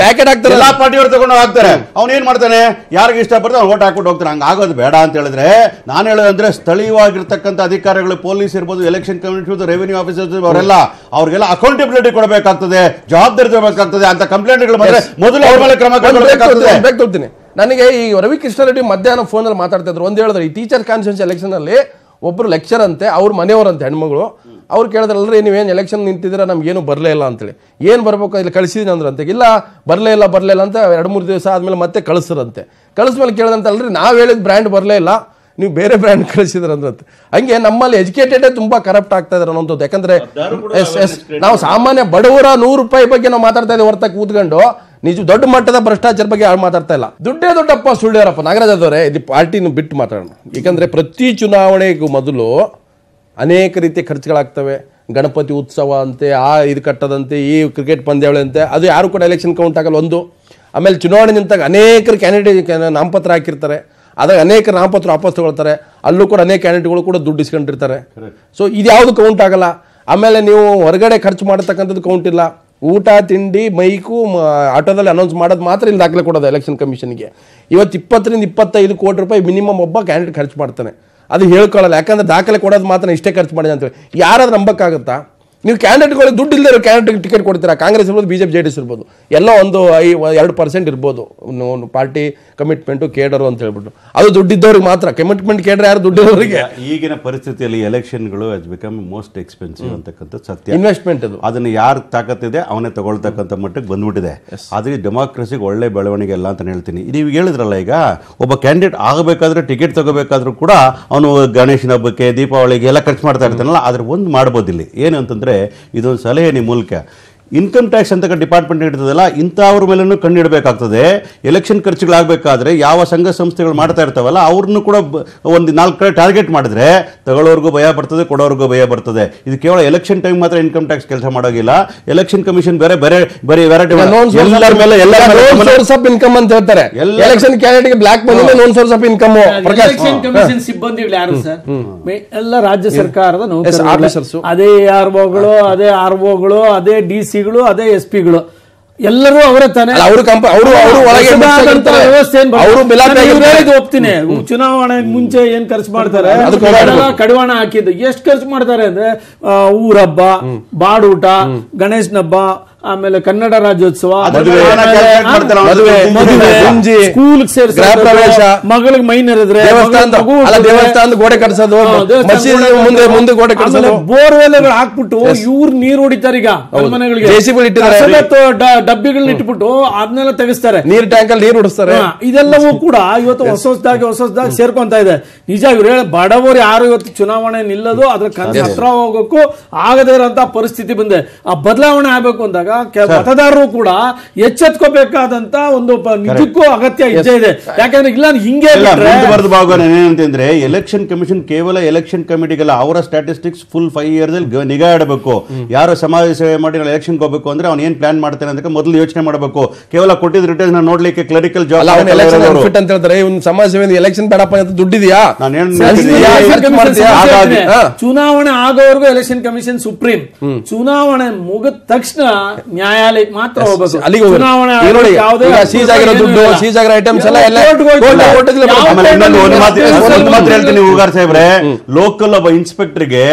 ಪ್ಯಾಕೆಟ್ ಹಾಕ್ತಾರೆ, ಎಲ್ಲಾ ಪಾರ್ಟಿಯವರು ತಗೊಂಡು ಹಾಕ್ತಾರೆ. ಅವ್ನು ಏನ್ ಮಾಡ್ತಾನೆ, ಯಾರಿಗೆ ಇಷ್ಟ ಬರ್ತದೆ ಅವ್ನು ಓಟ್ ಹಾಕ್ಬಿಟ್ಟು ಹೋಗ್ತಾರೆ. ಹಂಗಾಗೋದು ಬೇಡ ಅಂತ ಹೇಳಿದ್ರೆ ನಾನು ಹೇಳೋದಂದ್ರೆ ಸ್ಥಳೀಯವಾಗಿರ್ತಕ್ಕಂಥ ಅಧಿಕಾರಿಗಳು, ಪೊಲೀಸ್ ಇರ್ಬೋದು, ಎಲೆಕ್ಷನ್ ಕಮಿಷನ್, ರೆವಿನ್ಯೂ ಆಫೀಸರ್ಸ್ ಅವರೆಲ್ಲ ಅವ್ರಿಗೆಲ್ಲ ಅಕೌಂಟಬಿಲಿಟಿ ಕೊಡಬೇಕಾಗ್ತದೆ, ಜವಾಬ್ದಾರಿ ತಗೋಬೇಕಾಗ್ತದೆ. ಅಂತ ಕಂಪ್ಲೇಂಟ್ಗಳು ಬಂದ್ರೆ ಮೊದಲು ಅವ್ರ ಮೇಲೆ ಕ್ರಮ ಕೈಗೊಳ್ಳಬೇಕಾಗ್ತದೆ. ನನಗೆ ಈ ರವಿಕೃಷ್ಣ ರೆಡ್ಡಿ ಮಧ್ಯಾಹ್ನ ಫೋನಲ್ಲಿ ಮಾತಾಡ್ತಾ ಇದ್ರು. ಒಂದು ಹೇಳಿದ್ರೆ, ಈ ಟೀಚರ್ ಕಾನ್ಸ್ಟಿಟ್ಯೂನ್ಸಿ ಎಲೆಕ್ಷನ್ ಅಲ್ಲಿ ಒಬ್ರು ಲೆಕ್ಚರ್ ಅಂತೆ, ಅವ್ರ ಮನೆಯವರಂತೆ ಹೆಣ್ಮಗಳು. ಅವ್ರು ಕೇಳಿದ್ರಲ್ರಿ ನೀವೇನು ಎಲೆಕ್ಷನ್ ನಿಂತಿದ್ರೆ ನಮ್ಗೇನು ಬರಲೇ ಇಲ್ಲ ಅಂತೇಳಿ. ಏನು ಬರ್ಬೇಕು ಇಲ್ಲಿ ಕಳಿಸಿದೀನಿ ಅಂದ್ರಂತೆ. ಇಲ್ಲ ಬರಲೇ ಇಲ್ಲ ಅಂತ 2-3 ದಿವಸ ಆದ್ಮೇಲೆ ಮತ್ತೆ ಕಳಿಸ್ರಂತೆ. ಕಳಿಸ್ಮೇಲೆ ಕೇಳಿದಂತಲ್ರಿ ನಾವು ಹೇಳಿದ ಬ್ರ್ಯಾಂಡ್ ಬರಲೇ ಇಲ್ಲ, ನೀವು ಬೇರೆ ಬ್ರ್ಯಾಂಡ್ ಕಳಿಸಿದ್ರ ಅಂದ್ರಂತೆ. ಹಂಗೆ ನಮ್ಮಲ್ಲಿ ಎಜುಕೇಟೆಡೇ ತುಂಬಾ ಕರಪ್ಟ್ ಆಗ್ತಾ ಇದಾರೆ ಅನ್ನೋದು. ಯಾಕಂದ್ರೆ ನಾವು ಸಾಮಾನ್ಯ ಬಡವರ 100 ರೂಪಾಯಿ ಬಗ್ಗೆ ನಾವು ಮಾತಾಡ್ತಾ ಇದ್ದೀವಿ ಹೊರತ ಕೂತ್ಕೊಂಡು ನಿಜ ದೊಡ್ಡ ಮಟ್ಟದ ಭ್ರಷ್ಟಾಚಾರ ಬಗ್ಗೆ ಯಾರು ಮಾತಾಡ್ತಾ ಇಲ್ಲ. ದುಡ್ಡೇ ದೊಡ್ಡಪ್ಪ ಸುಳ್ಳ್ಯಾರಪ್ಪ. ನಾಗರಾಜ್ ಅವರೇ, ಇದು ಪಾರ್ಟಿನ ಬಿಟ್ಟು ಮಾತಾಡೋಣ. ಯಾಕಂದ್ರೆ ಪ್ರತಿ ಚುನಾವಣೆಗೂ ಮೊದಲು ಅನೇಕ ರೀತಿಯ ಖರ್ಚುಗಳಾಗ್ತವೆ. ಗಣಪತಿ ಉತ್ಸವ ಅಂತೆ, ಇದು ಕಟ್ಟದಂತೆ, ಈ ಕ್ರಿಕೆಟ್ ಪಂದ್ಯಾವಳಿ ಅಂತೆ, ಅದು ಯಾರು ಕೂಡ ಎಲೆಕ್ಷನ್ ಕೌಂಟ್ ಆಗಲ್ಲ ಒಂದು. ಆಮೇಲೆ ಚುನಾವಣೆ ನಿಂತಾಗ ಅನೇಕರು ಕ್ಯಾಂಡಿಡೇಟ್ ನಾಮಪತ್ರ ಹಾಕಿರ್ತಾರೆ, ಅದಾಗ ಅನೇಕ ನಾಮಪತ್ರ ವಾಪಸ್ ತಗೊಳ್ತಾರೆ. ಅಲ್ಲೂ ಕೂಡ ಅನೇಕ ಕ್ಯಾಂಡಿಡೇಟ್ಗಳು ಕೂಡ ದುಡ್ಡು ಇಸ್ಕೊಂಡಿರ್ತಾರೆ. ಸೊ ಇದು ಯಾವುದು ಕೌಂಟ್ ಆಗಲ್ಲ. ಆಮೇಲೆ ನೀವು ಹೊರಗಡೆ ಖರ್ಚು ಮಾಡತಕ್ಕಂಥದ್ದು ಕೌಂಟ್ ಇಲ್ಲ. ಊಟ ತಿಂಡಿ ಮೈಕು ಆಟೋದಲ್ಲಿ ಅನೌನ್ಸ್ ಮಾಡೋದು ಮಾತ್ರ ಇಲ್ಲಿ ದಾಖಲೆ ಕೊಡೋದು ಎಲೆಕ್ಷನ್ ಕಮಿಷನ್ಗೆ. ಇವತ್ತು 20-25 ಕೋಟಿ ರೂಪಾಯಿ ಮಿನಿಮಮ್ ಒಬ್ಬ ಕ್ಯಾಂಡಿಡೇಟ್ ಖರ್ಚು ಮಾಡ್ತಾನೆ. ಅದು ಹೇಳ್ಕೊಳ್ಳಲ್ಲ, ಯಾಕಂದ್ರೆ ದಾಖಲೆ ಕೊಡೋದು ಮಾತ್ರ ಇಷ್ಟೇ ಖರ್ಚು ಮಾಡಿದೆ ಅಂತೇಳಿ. ಯಾರಾದ್ರೂ ನಂಬಕ್ಕಾಗುತ್ತಾ? ನೀವು ಕ್ಯಾಂಡಿಡೇಟ್ಗಳು ದುಡ್ಡು ಇಲ್ಲದೆ ಕ್ಯಾಂಡಿಡೇಟ್ ಟಿಕೆಟ್ ಕೊಡ್ತೀರಾ. ಕಾಂಗ್ರೆಸ್ ಇರ್ಬೋದು, ಬಿಜೆಪಿ JDS ಇರ್ಬೋದು, ಎಲ್ಲ ಒಂದು 2% ಇರ್ಬೋದು ಪಾರ್ಟಿ ಕಮಿಟ್ಮೆಂಟು ಕೇಡರು ಅಂತ ಹೇಳ್ಬಿಟ್ಟು. ಅದು ದುಡ್ಡಿದ್ದವ್ರಿಗೆ ಮಾತ್ರ ಕಮಿಟ್ಮೆಂಟ್ ಕೇಡ್ರೆ ಯಾರು ದುಡ್ಡಿದ್ದವರಿಗೆ. ಈಗಿನ ಪರಿಸ್ಥಿತಿಯಲ್ಲಿ ಎಲೆಕ್ಷನ್ಗಳು ಹ್ಯಾಸ್ ಬಿಕಮ್ ಮೋಸ್ಟ್ ಎಕ್ಸ್ಪೆನ್ಸಿವ್ ಅಂತಕ್ಕಂಥ ಸತ್ಯ. ಇನ್ವೆಸ್ಟ್ಮೆಂಟ್ ಅದು. ಅದನ್ನು ಯಾರು ತಾಕತ್ತಿದೆ ಅವನೇ ತಗೊಳ್ತಕ್ಕಂಥ ಮಟ್ಟಕ್ಕೆ ಬಂದ್ಬಿಟ್ಟಿದೆ. ಅದು ಡೆಮಾಕ್ರಸಿಗೆ ಒಳ್ಳೆ ಬೆಳವಣಿಗೆ ಅಲ್ಲ ಅಂತ ಹೇಳ್ತೀನಿ. ನೀವು ಹೇಳಿದ್ರಲ್ಲ, ಈಗ ಒಬ್ಬ ಕ್ಯಾಂಡಿಡೇಟ್ ಆಗಬೇಕಾದ್ರೆ ಟಿಕೆಟ್ ತಗೋಬೇಕಾದ್ರೂ ಕೂಡ ಅವನು ಗಣೇಶನ ಹಬ್ಬಕ್ಕೆ, ದೀಪಾವಳಿಗೆ ಎಲ್ಲ ಖರ್ಚು ಮಾಡ್ತಾ ಇರ್ತಾನಲ್ಲ. ಆದ್ರೆ ಒಂದು ಮಾಡ್ಬೋದು ಇಲ್ಲಿ ಏನು ಅಂತಂದ್ರೆ, ಇದೊಂದು ಸಲಹೆ ನಿಮ್ಮ ಮೂಲಕ ಇನ್ಕಮ್ ಟ್ಯಾಕ್ಸ್ ಅಂತ ಡಿಪಾರ್ಟ್ಮೆಂಟ್ ಇರ್ತದಲ್ಲ, ಇಂಥವ್ರ ಮೇಲೂ ಕಣ್ಣಿಡಬೇಕಾಗ್ತದೆ. ಎಲೆಕ್ಷನ್ ಖರ್ಚುಗಳಾಗಬೇಕಾದ್ರೆ ಯಾವ ಸಂಘ ಸಂಸ್ಥೆಗಳು ಮಾಡ್ತಾ ಇರ್ತಾವಲ್ಲ ಅವ್ರನ್ನು ಕೂಡ ಒಂದು 4 ಕಡೆ ಟಾರ್ಗೆಟ್ ಮಾಡಿದ್ರೆ ತಗೊಳ್ಳೋರ್ಗೂ ಭಯ ಬರ್ತದೆ, ಕೊಡೋರ್ಗೂ ಭಯ ಬರ್ತದೆ. ಇದು ಕೇವಲ ಎಲೆಕ್ಷನ್ ಟೈಮ್ ಮಾತ್ರ ಇನ್ಕಮ್ ಟ್ಯಾಕ್ಸ್ ಕೆಲಸ ಮಾಡೋಗಿಲ್ಲ. ಎಲೆಕ್ಷನ್ ಕಮಿಷನ್ ಬೇರೆ ಬೇರೆ ಬರೀ ವೆರೈಟಿ ಎಲ್ಲರ ಮೇಲೆ ಸೋರ್ಸ್ ಆಫ್ ಇನ್ಕಮ್ ಅಂತ ಹೇಳ್ತಾರೆ. Election candidate black money known source of income. Election commission ಸಿಬ್ಬಂದಿಗಳು ಯಾರು ಸರ್? ಎಲ್ಲ ರಾಜ್ಯ ಸರ್ಕಾರದ ನೌಕರರು, ಅದೇ ಆರ್ಒಗಳು, ಅದೇ DC ಗಳು, ಅದೇ SP ಗಳು, ಎಲ್ಲರೂ ಅವರ ತಾನೆ. ಒಪ್ತೀನಿ. ಚುನಾವಣೆ ಮುಂಚೆ ಏನ್ ಖರ್ಚು ಮಾಡ್ತಾರೆ, ಕಡಿವಾಣ ಹಾಕಿದ್ದು ಎಷ್ಟು ಖರ್ಚು ಮಾಡ್ತಾರೆ ಅಂದ್ರೆ, ಊರಬ್ಬ, ಬಾಡೂಟ, ಗಣೇಶನ ಹಬ್ಬ, ಆಮೇಲೆ ಕನ್ನಡ ರಾಜ್ಯೋತ್ಸವ, ಸ್ಕೂಲ್ ಸೇರಿಸ, ಮಗಳಿಗೆ ಮೈನರ್ ಇದ್ರೆ ದೇವಸ್ಥಾನದ ಗೋಡೆ ಕಟ್ಸೋದು, ಮುಂದೆ ಗೋಡೆ ಕಟ್ಸೋದು, ಬೋರ್ವೆಲ್ಗಳು ಹಾಕ್ಬಿಟ್ಟು ಇವ್ರು ನೀರು ಹೊಡಿತಾರೆ. ಈಗ ಮನೆಗಳಿಗೆ ಡಬ್ಬಿಗಳನ್ನ ಇಟ್ಬಿಟ್ಟು ಅದನ್ನೆಲ್ಲ ತೆಗಿಸ್ತಾರೆ, ನೀರ್ ಟ್ಯಾಂಕ್ ಅಲ್ಲಿ ನೀರು ಹೊಡಿಸ್ತಾರೆ. ಇದೆಲ್ಲವೂ ಕೂಡ ಇವತ್ತು ಹೊಸದಾಗಿ ಸೇರ್ಕೊಂತ ಇದೆ. ನಿಜ ಇವ್ರು ಹೇಳ, ಬಡವರು ಯಾರು ಇವತ್ತು ಚುನಾವಣೆ ನಿಲ್ಲೋದು ಅದ್ರ ಹತ್ರ ಹೋಗೋಕ್ಕೂ ಆಗದೇ ಇರೋಂತ ಪರಿಸ್ಥಿತಿ ಬಂದೆ. ಆ ಬದಲಾವಣೆ ಆಗ್ಬೇಕು ಅಂದಾಗ ಮತದಾರರು ಕೂಡ ಎಚ್ಚೆತ್ಕೋಬೇಕಾದಂತ ಒಂದು ನಿಜಕ್ಕೂ ಅಗತ್ಯ ಇದೆ. ಯಾಕಂದ್ರೆ ಇಲ್ಲ ಹಿಂಗೆ ಏನಂತಂದ್ರೆ, ಎಲೆಕ್ಷನ್ ಕಮಿಷನ್ ಕೇವಲ ಎಲೆಕ್ಷನ್ ಕಮಿಟಿಗೆಲ್ಲ ಅವರ ಸ್ಟ್ಯಾಟಿಸ್ಟಿಕ್ಸ್ ಫುಲ್ 5 years ಅಲ್ಲಿ ನಿಗಾ ಇಡಬೇಕು. ಯಾರು ಸಮಾಜ ಸೇವೆ ಮಾಡಿ ಎಲೆಕ್ಷನ್ ಹೋಗ್ಬೇಕು ಅಂದ್ರೆ ಅವ್ನು ಏನ್ ಪ್ಲಾನ್ ಮಾಡ್ತಾನೆ ಅಂತ ಮೊದಲು ಯೋಚನೆ ಮಾಡಬೇಕು. ಕೇವಲ ಕೊಟ್ಟಿದ್ದ ರಿಟರ್ನ್ ನೋಡ್ಲಿಕ್ಕೆ ಕ್ಲರಿಕಲ್ ಜಾಬ್ ಅಂತ ಹೇಳ್ತಾರೆ. ಸಮಾಜ ಸೇವೆ ಎಲೆಕ್ಷನ್ ಬೇಡಪ್ಪ ಅಂತ ದುಡ್ಡಿದೆಯಾ? ಚುನಾವಣೆ ಆಗೋವರೆಗೂ ಎಲೆಕ್ಷನ್ ಕಮಿಷನ್ ಸುಪ್ರೀಂ. ಚುನಾವಣೆ ಮುಗಿದ ತಕ್ಷಣ ನ್ಯಾಯಾಲಯಕ್ಕೆ ಮಾತ್ರ ಹೋಗಬೇಕು. ಚುನಾವಣೆ ಹೇಳ್ತೀನಿ ಉಗಾರ್ ಸಾಹೇಬ್ರೆ, ಲೋಕಲ್ ಒಬ್ಬ ಇನ್ಸ್ಪೆಕ್ಟರ್ಗೆ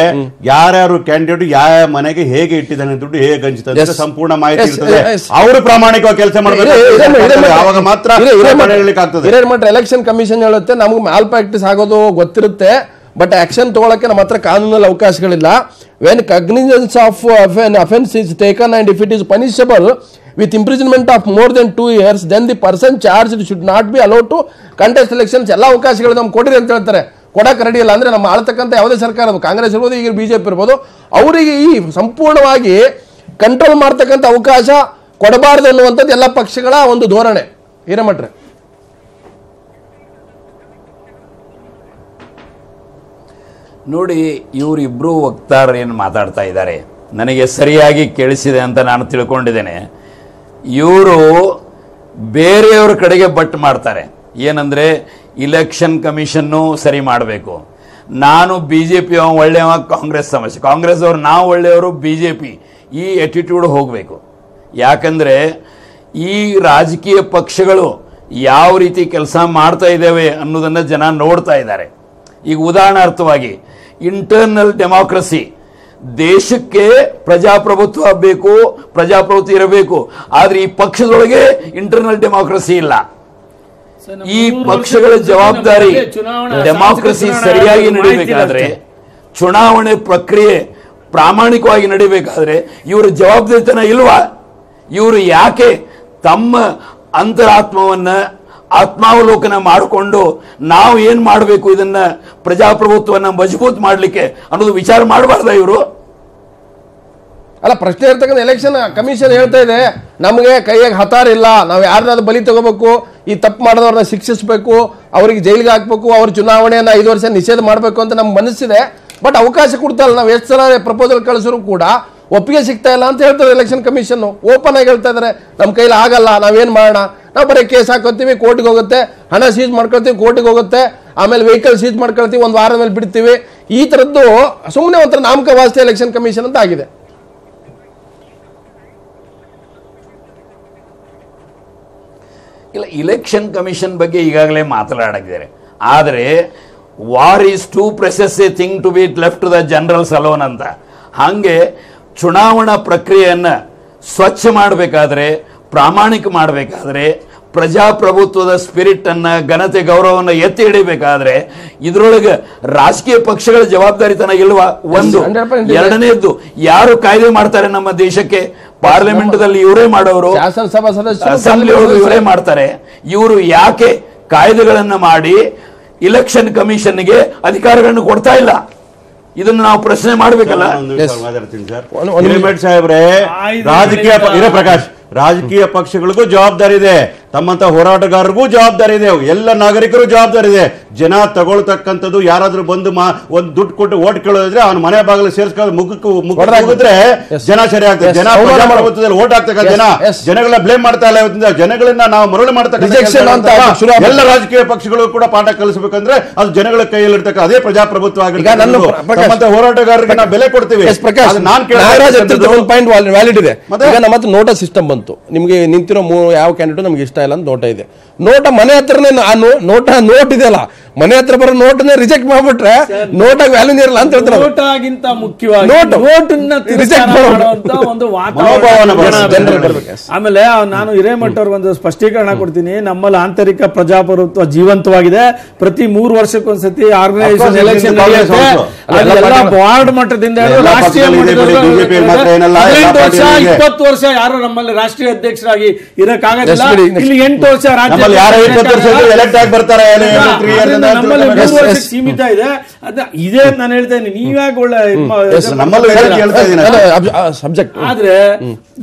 ಯಾರ್ಯಾರು ಕ್ಯಾಂಡಿಡೇಟ್ ಯಾವ ಮನೆಗೆ ಹೇಗೆ ಇಟ್ಟಿದ್ದಾನೆ ದುಡ್ಡು, ಹೇಗೆ ಹಂಚ್ತಾರೆ ಸಂಪೂರ್ಣ ಮಾಹಿತಿ ಇರ್ತದೆ. ಅವರು ಪ್ರಾಮಾಣಿಕವಾಗಿ ಕೆಲಸ ಮಾಡಬೇಕು. ಅವಾಗ ಮಾತ್ರ ಎಲೆಕ್ಷನ್ ಕಮಿಷನ್ ಹೇಳುತ್ತೆ ನಮ್ಗೆ ಮಾಲ್ ಪ್ರಾಕ್ಟೀಸ್ ಆಗೋದು ಗೊತ್ತಿರುತ್ತೆ, ಬಟ್ ಆಕ್ಷನ್ ತಗೊಳಕ್ಕೆ ನಮ್ಮ ಹತ್ರ ಕಾನೂನಲ್ಲಿ ಅವಕಾಶಗಳಿಲ್ಲ. When cognizance of an offence is taken and if it is punishable with imprisonment of more than 2 years, then the person charged should not be allowed to contest elections. ಎಲ್ಲ ಅವಕಾಶಗಳು ನಮ್ಗೆ ಕೊಡಿರಿ ಅಂತ ಹೇಳ್ತಾರೆ. ಕೊಡಕ್ಕೆ ರೆಡಿ ಇಲ್ಲ ಅಂದ್ರೆ ನಮ್ಮ ಆಳ್ತಕ್ಕಂಥ ಯಾವುದೇ ಸರ್ಕಾರ, ಕಾಂಗ್ರೆಸ್ ಇರ್ಬೋದು, ಈಗ BJP ಇರ್ಬೋದು, ಅವರಿಗೆ ಈ ಸಂಪೂರ್ಣವಾಗಿ ಕಂಟ್ರೋಲ್ ಮಾಡ್ತಕ್ಕಂಥ ಅವಕಾಶ ಕೊಡಬಾರದು ಅನ್ನುವಂಥದ್ದು ಎಲ್ಲ ಪಕ್ಷಗಳ ಒಂದು ಧೋರಣೆ. ಹಿರೇಮಠ್ರೆ, ನೋಡಿ, ಇವರಿಬ್ಬರು ವಕ್ತಾರರು ಏನು ಮಾತಾಡ್ತಾ ಇದ್ದಾರೆ ನನಗೆ ಸರಿಯಾಗಿ ಕೇಳಿಸಿದೆ ಅಂತ ನಾನು ತಿಳ್ಕೊಂಡಿದ್ದೇನೆ. ಇವರು ಬೇರೆಯವ್ರ ಕಡೆಗೆ ಬಟ್ ಮಾಡ್ತಾರೆ. ಏನಂದರೆ ಇಲೆಕ್ಷನ್ ಕಮಿಷನ್ನು ಸರಿ ಮಾಡಬೇಕು, ನಾನು ಬಿಜೆಪಿ ಒಳ್ಳೆಯವ, ಕಾಂಗ್ರೆಸ್ ಸಮಸ್ಯೆ, ಕಾಂಗ್ರೆಸ್ ಅವರು ನಾವು ಒಳ್ಳೆಯವರು, ಬಿಜೆಪಿ ಈ ಎಟಿಟ್ಯೂಡ್ ಹೋಗಬೇಕು. ಯಾಕಂದ್ರೆ ಈ ರಾಜಕೀಯ ಪಕ್ಷಗಳು ಯಾವ ರೀತಿ ಕೆಲಸ ಮಾಡ್ತಾ ಇದ್ದೇವೆ ಅನ್ನೋದನ್ನ ಜನ ನೋಡ್ತಾ ಇದ್ದಾರೆ. ಈಗ ಉದಾಹರಣಾರ್ಥವಾಗಿ ಇಂಟರ್ನಲ್ ಡೆಮಾಕ್ರಸಿ, ದೇಶಕ್ಕೆ ಪ್ರಜಾಪ್ರಭುತ್ವ ಬೇಕು, ಪ್ರಜಾಪ್ರಭುತ್ವ ಇರಬೇಕು, ಆದ್ರೆ ಈ ಪಕ್ಷದೊಳಗೆ ಇಂಟರ್ನಲ್ ಡೆಮಾಕ್ರಸಿ ಇಲ್ಲ. ಈ ಪಕ್ಷಗಳ ಜವಾಬ್ದಾರಿ ಡೆಮಾಕ್ರಸಿ ಸರಿಯಾಗಿ ನಡೀಬೇಕಾದ್ರೆ, ಚುನಾವಣೆ ಪ್ರಕ್ರಿಯೆ ಪ್ರಾಮಾಣಿಕವಾಗಿ ನಡೀಬೇಕಾದ್ರೆ ಇವರ ಜವಾಬ್ದಾರಿತನ ಇಲ್ವಾ? ಇವರು ಯಾಕೆ ತಮ್ಮ ಅಂತರಾತ್ಮವನ್ನ ಆತ್ಮಾವಲೋಕನ ಮಾಡಿಕೊಂಡು ನಾವು ಏನ್ ಮಾಡಬೇಕು, ಇದನ್ನ ಪ್ರಜಾಪ್ರಭುತ್ವನ ಮಜಬೂತ್ ಮಾಡಲಿಕ್ಕೆ ಅನ್ನೋದು ವಿಚಾರ ಮಾಡಬಾರ್ದ ಇವರು? ಅಲ್ಲ, ಪ್ರಶ್ನೆ ಇರ್ತಕ್ಕಂಥ ಎಲೆಕ್ಷನ್ ಕಮಿಷನ್ ಹೇಳ್ತಾ ಇದೆ ನಮಗೆ ಕೈಯಾಗ ಹತಾರ ಇಲ್ಲ, ನಾವು ಯಾರನ್ನಾದ್ರೂ ಬಲಿ ತಗೋಬೇಕು, ಈ ತಪ್ಪು ಮಾಡಿದವ್ರನ್ನ ಶಿಕ್ಷಿಸಬೇಕು, ಅವರಿಗೆ ಜೈಲಿಗೆ ಹಾಕ್ಬೇಕು, ಅವ್ರ ಚುನಾವಣೆಯನ್ನ 5 ವರ್ಷ ನಿಷೇಧ ಮಾಡಬೇಕು ಅಂತ ನಮ್ಗೆ ಮನಸ್ಸಿದೆ. ಬಟ್ ಅವಕಾಶ ಕೊಡ್ತಾ ಇಲ್ಲ. ನಾವು ಎಷ್ಟು ಸಲ ಪ್ರಪೋಸಲ್ ಕಳಿಸಿದ್ರು ಕೂಡ ಒಪ್ಪಿಗೆ ಸಿಗ್ತಾ ಇಲ್ಲ ಅಂತ ಹೇಳ್ತಾರೆ ಎಲೆಕ್ಷನ್ ಕಮಿಷನ್. ಓಪನ್ ಆಗಿ ಹೇಳ್ತಾ ಇದಾರೆ, ನಮ್ಮ ಕೈಲಿ ಆಗಲ್ಲ, ನಾವೇನ್ ಮಾಡೋಣ, ನಾವು ಬರೀ ಕೇಸ್ ಹಾಕೋತೀವಿ, ಕೋರ್ಟ್ಗೆ ಹೋಗುತ್ತೆ, ಹಣ ಸೀಜ್ ಮಾಡ್ಕೊಳ್ತೀವಿ, ಕೋರ್ಟ್ಗೆ ಹೋಗುತ್ತೆ, ಆಮೇಲೆ ವೆಹಿಕಲ್ ಸೀಜ್ ಮಾಡ್ಕೊಳ್ತೀವಿ, ಒಂದು ವಾರದ ಮೇಲೆ ಬಿಡ್ತೀವಿ. ಈ ಥರದ್ದು ಸುಮ್ಮನೆ ಒಂಥರ ನಾಮಕ ವಾಸ್ತೆ ಎಲೆಕ್ಷನ್ ಕಮಿಷನ್ ಅಂತ ಆಗಿದೆ. ಇಲ್ಲ, ಇಲೆಕ್ಷನ್ ಕಮಿಷನ್ ಬಗ್ಗೆ ಈಗಾಗಲೇ ಮಾತನಾಡಿದ್ದಾರೆ. ಆದರೆ war is too precious a thing to be left to the generals alone ಅಂತ. ಹಾಗೆ ಚುನಾವಣಾ ಪ್ರಕ್ರಿಯೆಯನ್ನು ಸ್ವಚ್ಛ ಮಾಡಬೇಕಾದ್ರೆ, ಪ್ರಾಮಾಣಿಕ ಮಾಡಬೇಕಾದ್ರೆ, ಪ್ರಜಾಪ್ರಭುತ್ವದ ಸ್ಪಿರಿಟ್ ಅನ್ನ, ಘನತೆ, ಗೌರವವನ್ನು ಎತ್ತಿ ಹಿಡಿಬೇಕಾದ್ರೆ ಇದರೊಳಗೆ ರಾಜಕೀಯ ಪಕ್ಷಗಳ ಜವಾಬ್ದಾರಿತನ ಇಲ್ವಾ? ಒಂದು. ಎರಡನೇದ್ದು, ಯಾರು ಕಾಯ್ದೆ ಮಾಡ್ತಾರೆ ನಮ್ಮ ದೇಶಕ್ಕೆ? ಪಾರ್ಲಿಮೆಂಟ್ ದಲ್ಲಿ ಇವರೇ ಮಾಡೋರು, ಶಾಸನಸಭಾ ಸದಸ್ಯರು, ಅಸೆಂಬ್ಲಿ ಒಳಗೆ ಇವರೇ ಮಾಡ್ತಾರೆ. ಇವರು ಯಾಕೆ ಕಾಯ್ದೆಗಳನ್ನ ಮಾಡಿ ಇಲೆಕ್ಷನ್ ಕಮಿಷನ್ಗೆ ಅಧಿಕಾರಗಳನ್ನು ಕೊಡ್ತಾ ಇಲ್ಲ? ಇದನ್ನು ನಾವು ಪ್ರಶ್ನೆ ಮಾಡಬೇಕಲ್ಲ. ಸಾಹೇಬ್ರೆ, ರಾಜಕೀಯ ಪ್ರಕಾಶ್, ರಾಜಕೀಯ ಪಕ್ಷಗಳಿಗೂ ಜವಾಬ್ದಾರಿ ಇದೆ, ತಮ್ಮಂತ ಹೋರಾಟಗಾರರಿಗೂ ಜವಾಬ್ದಾರಿ ಇದೆ, ಎಲ್ಲ ನಾಗರಿಕರು ಜವಾಬ್ದಾರಿ ಇದೆ. ಜನ ತಗೊಳ್ತಕ್ಕಂಥದ್ದು ಯಾರಾದ್ರೂ ಬಂದು ಒಂದು ದುಡ್ಡು ಕೊಟ್ಟು ಓಟ್ ಕೇಳೋದ್ರೆ ಅವ್ನ ಮನೆ ಬಾಗಿಲು ಸೇರಿಸ್ಕೊಂಡು ಮುಖಕ್ಕೆ ಹೋಗಿದ್ರೆ ಜನ ಸರಿ ಆಗ್ತದೆ. ಜನ ಪ್ರಜಾಪ್ರಭುತ್ವದಲ್ಲಿ ಓಟ್ ಆಗ್ತಕ್ಕಂಥ ಜನಗಳ ಬ್ಲೇಮ್ ಮಾಡ್ತಾ ಇಲ್ಲ. ಇವತ್ತಿಂದ ಜನಗಳನ್ನ ನಾವು ಮರಳು ಮಾಡ್ತಕ್ಕಂಥ ಎಲ್ಲ ರಾಜಕೀಯ ಪಕ್ಷಗಳು ಕೂಡ ಪಾಠ ಕಲಿಸಬೇಕಂದ್ರೆ ಅದು ಜನಗಳ ಕೈಯಲ್ಲಿ ಇರ್ತಕ್ಕ ಅದೇ ಪ್ರಜಾಪ್ರಭುತ್ವ ಆಗಿರುತ್ತೆ. ನಮ್ಮಂತ ಹೋರಾಟಗಾರರಿಗೆ ನಾವು ಬೆಲೆ ಕೊಡ್ತೀವಿ. ವ್ಯಾಲಿಡ್ ಇದೆ. ಮತ್ತೆ ನೋಟಾ ಸಿಸ್ಟಮ್ ಬಂತು, ನಿಮ್ಗೆ ನಿಂತಿರೋ ಯಾವ ಕ್ಯಾಂಡಿಡೇಟ್ ನಮ್ಗೆ ಇಷ್ಟ ಇಲ್ಲ ಅಂತ ನೋಟ ಇದೆ. ನೋಟ ಮನೆ ಹತ್ರನೇ ನೋಟ್ ಇದೆಯಲ್ಲ, ಮನೆ ಹತ್ರ ಬರೋ ನೋಟನ್ನ ರಿಜೆಕ್ಟ್ ಮಾಡ್ಬಿಟ್ರೆ ನೋಟಾಗಿ ವ್ಯಾಲ್ಯೂ ಇರಲ್ಲ ಅಂತ ಹೇಳ್ತಾರೆ. ನೋಟಾಗಿಂತ ಮುಖ್ಯವಾಗಿ ನೋಟನ್ನ ರಿಜೆಕ್ಟ್ ಮಾಡುವಂತ ಒಂದು ವಾತಾವರಣ. ಆಮೇಲೆ ನಾನು ಹಿರೇಮಠ ಅವ್ರಿಗೆ ಒಂದು ಸ್ಪಷ್ಟೀಕರಣ ಕೊಡ್ತೀನಿ. ನಮ್ಮಲ್ಲಿ ಆಂತರಿಕ ಪ್ರಜಾಪ್ರಭುತ್ವ ಜೀವಂತವಾಗಿದೆ. ಪ್ರತಿ 3 ವರ್ಷಕ್ಕೊಂದ್ಸತಿ ಆರ್ಗನೈಸೇಷನ್ ಎಲೆಕ್ಷನ್ ವಾರ್ಡ್ ಮಟ್ಟದಿಂದ ರಾಷ್ಟ್ರೀಯ ಮಟ್ಟದಿಂದ 20 ವರ್ಷ ಯಾರು ನಮ್ಮಲ್ಲಿ ರಾಷ್ಟ್ರೀಯ ಅಧ್ಯಕ್ಷರಾಗಿ ಇರಕ್ಕಾಗಲ್ಲ. ಇಲ್ಲಿ 8 ವರ್ಷ ನಮ್ಮಲ್ಲಿ 3 ವರ್ಷ ಸೀಮಿತ ಇದೆ. ಇದೇ ನಾನು ಹೇಳ್ತಾ ಇದ್ದೀನಿ. ನೀವ್ಯಾಗ ಒಳ್ಳೆ ಸಬ್ಜೆಕ್ಟ್ ಆದ್ರೆ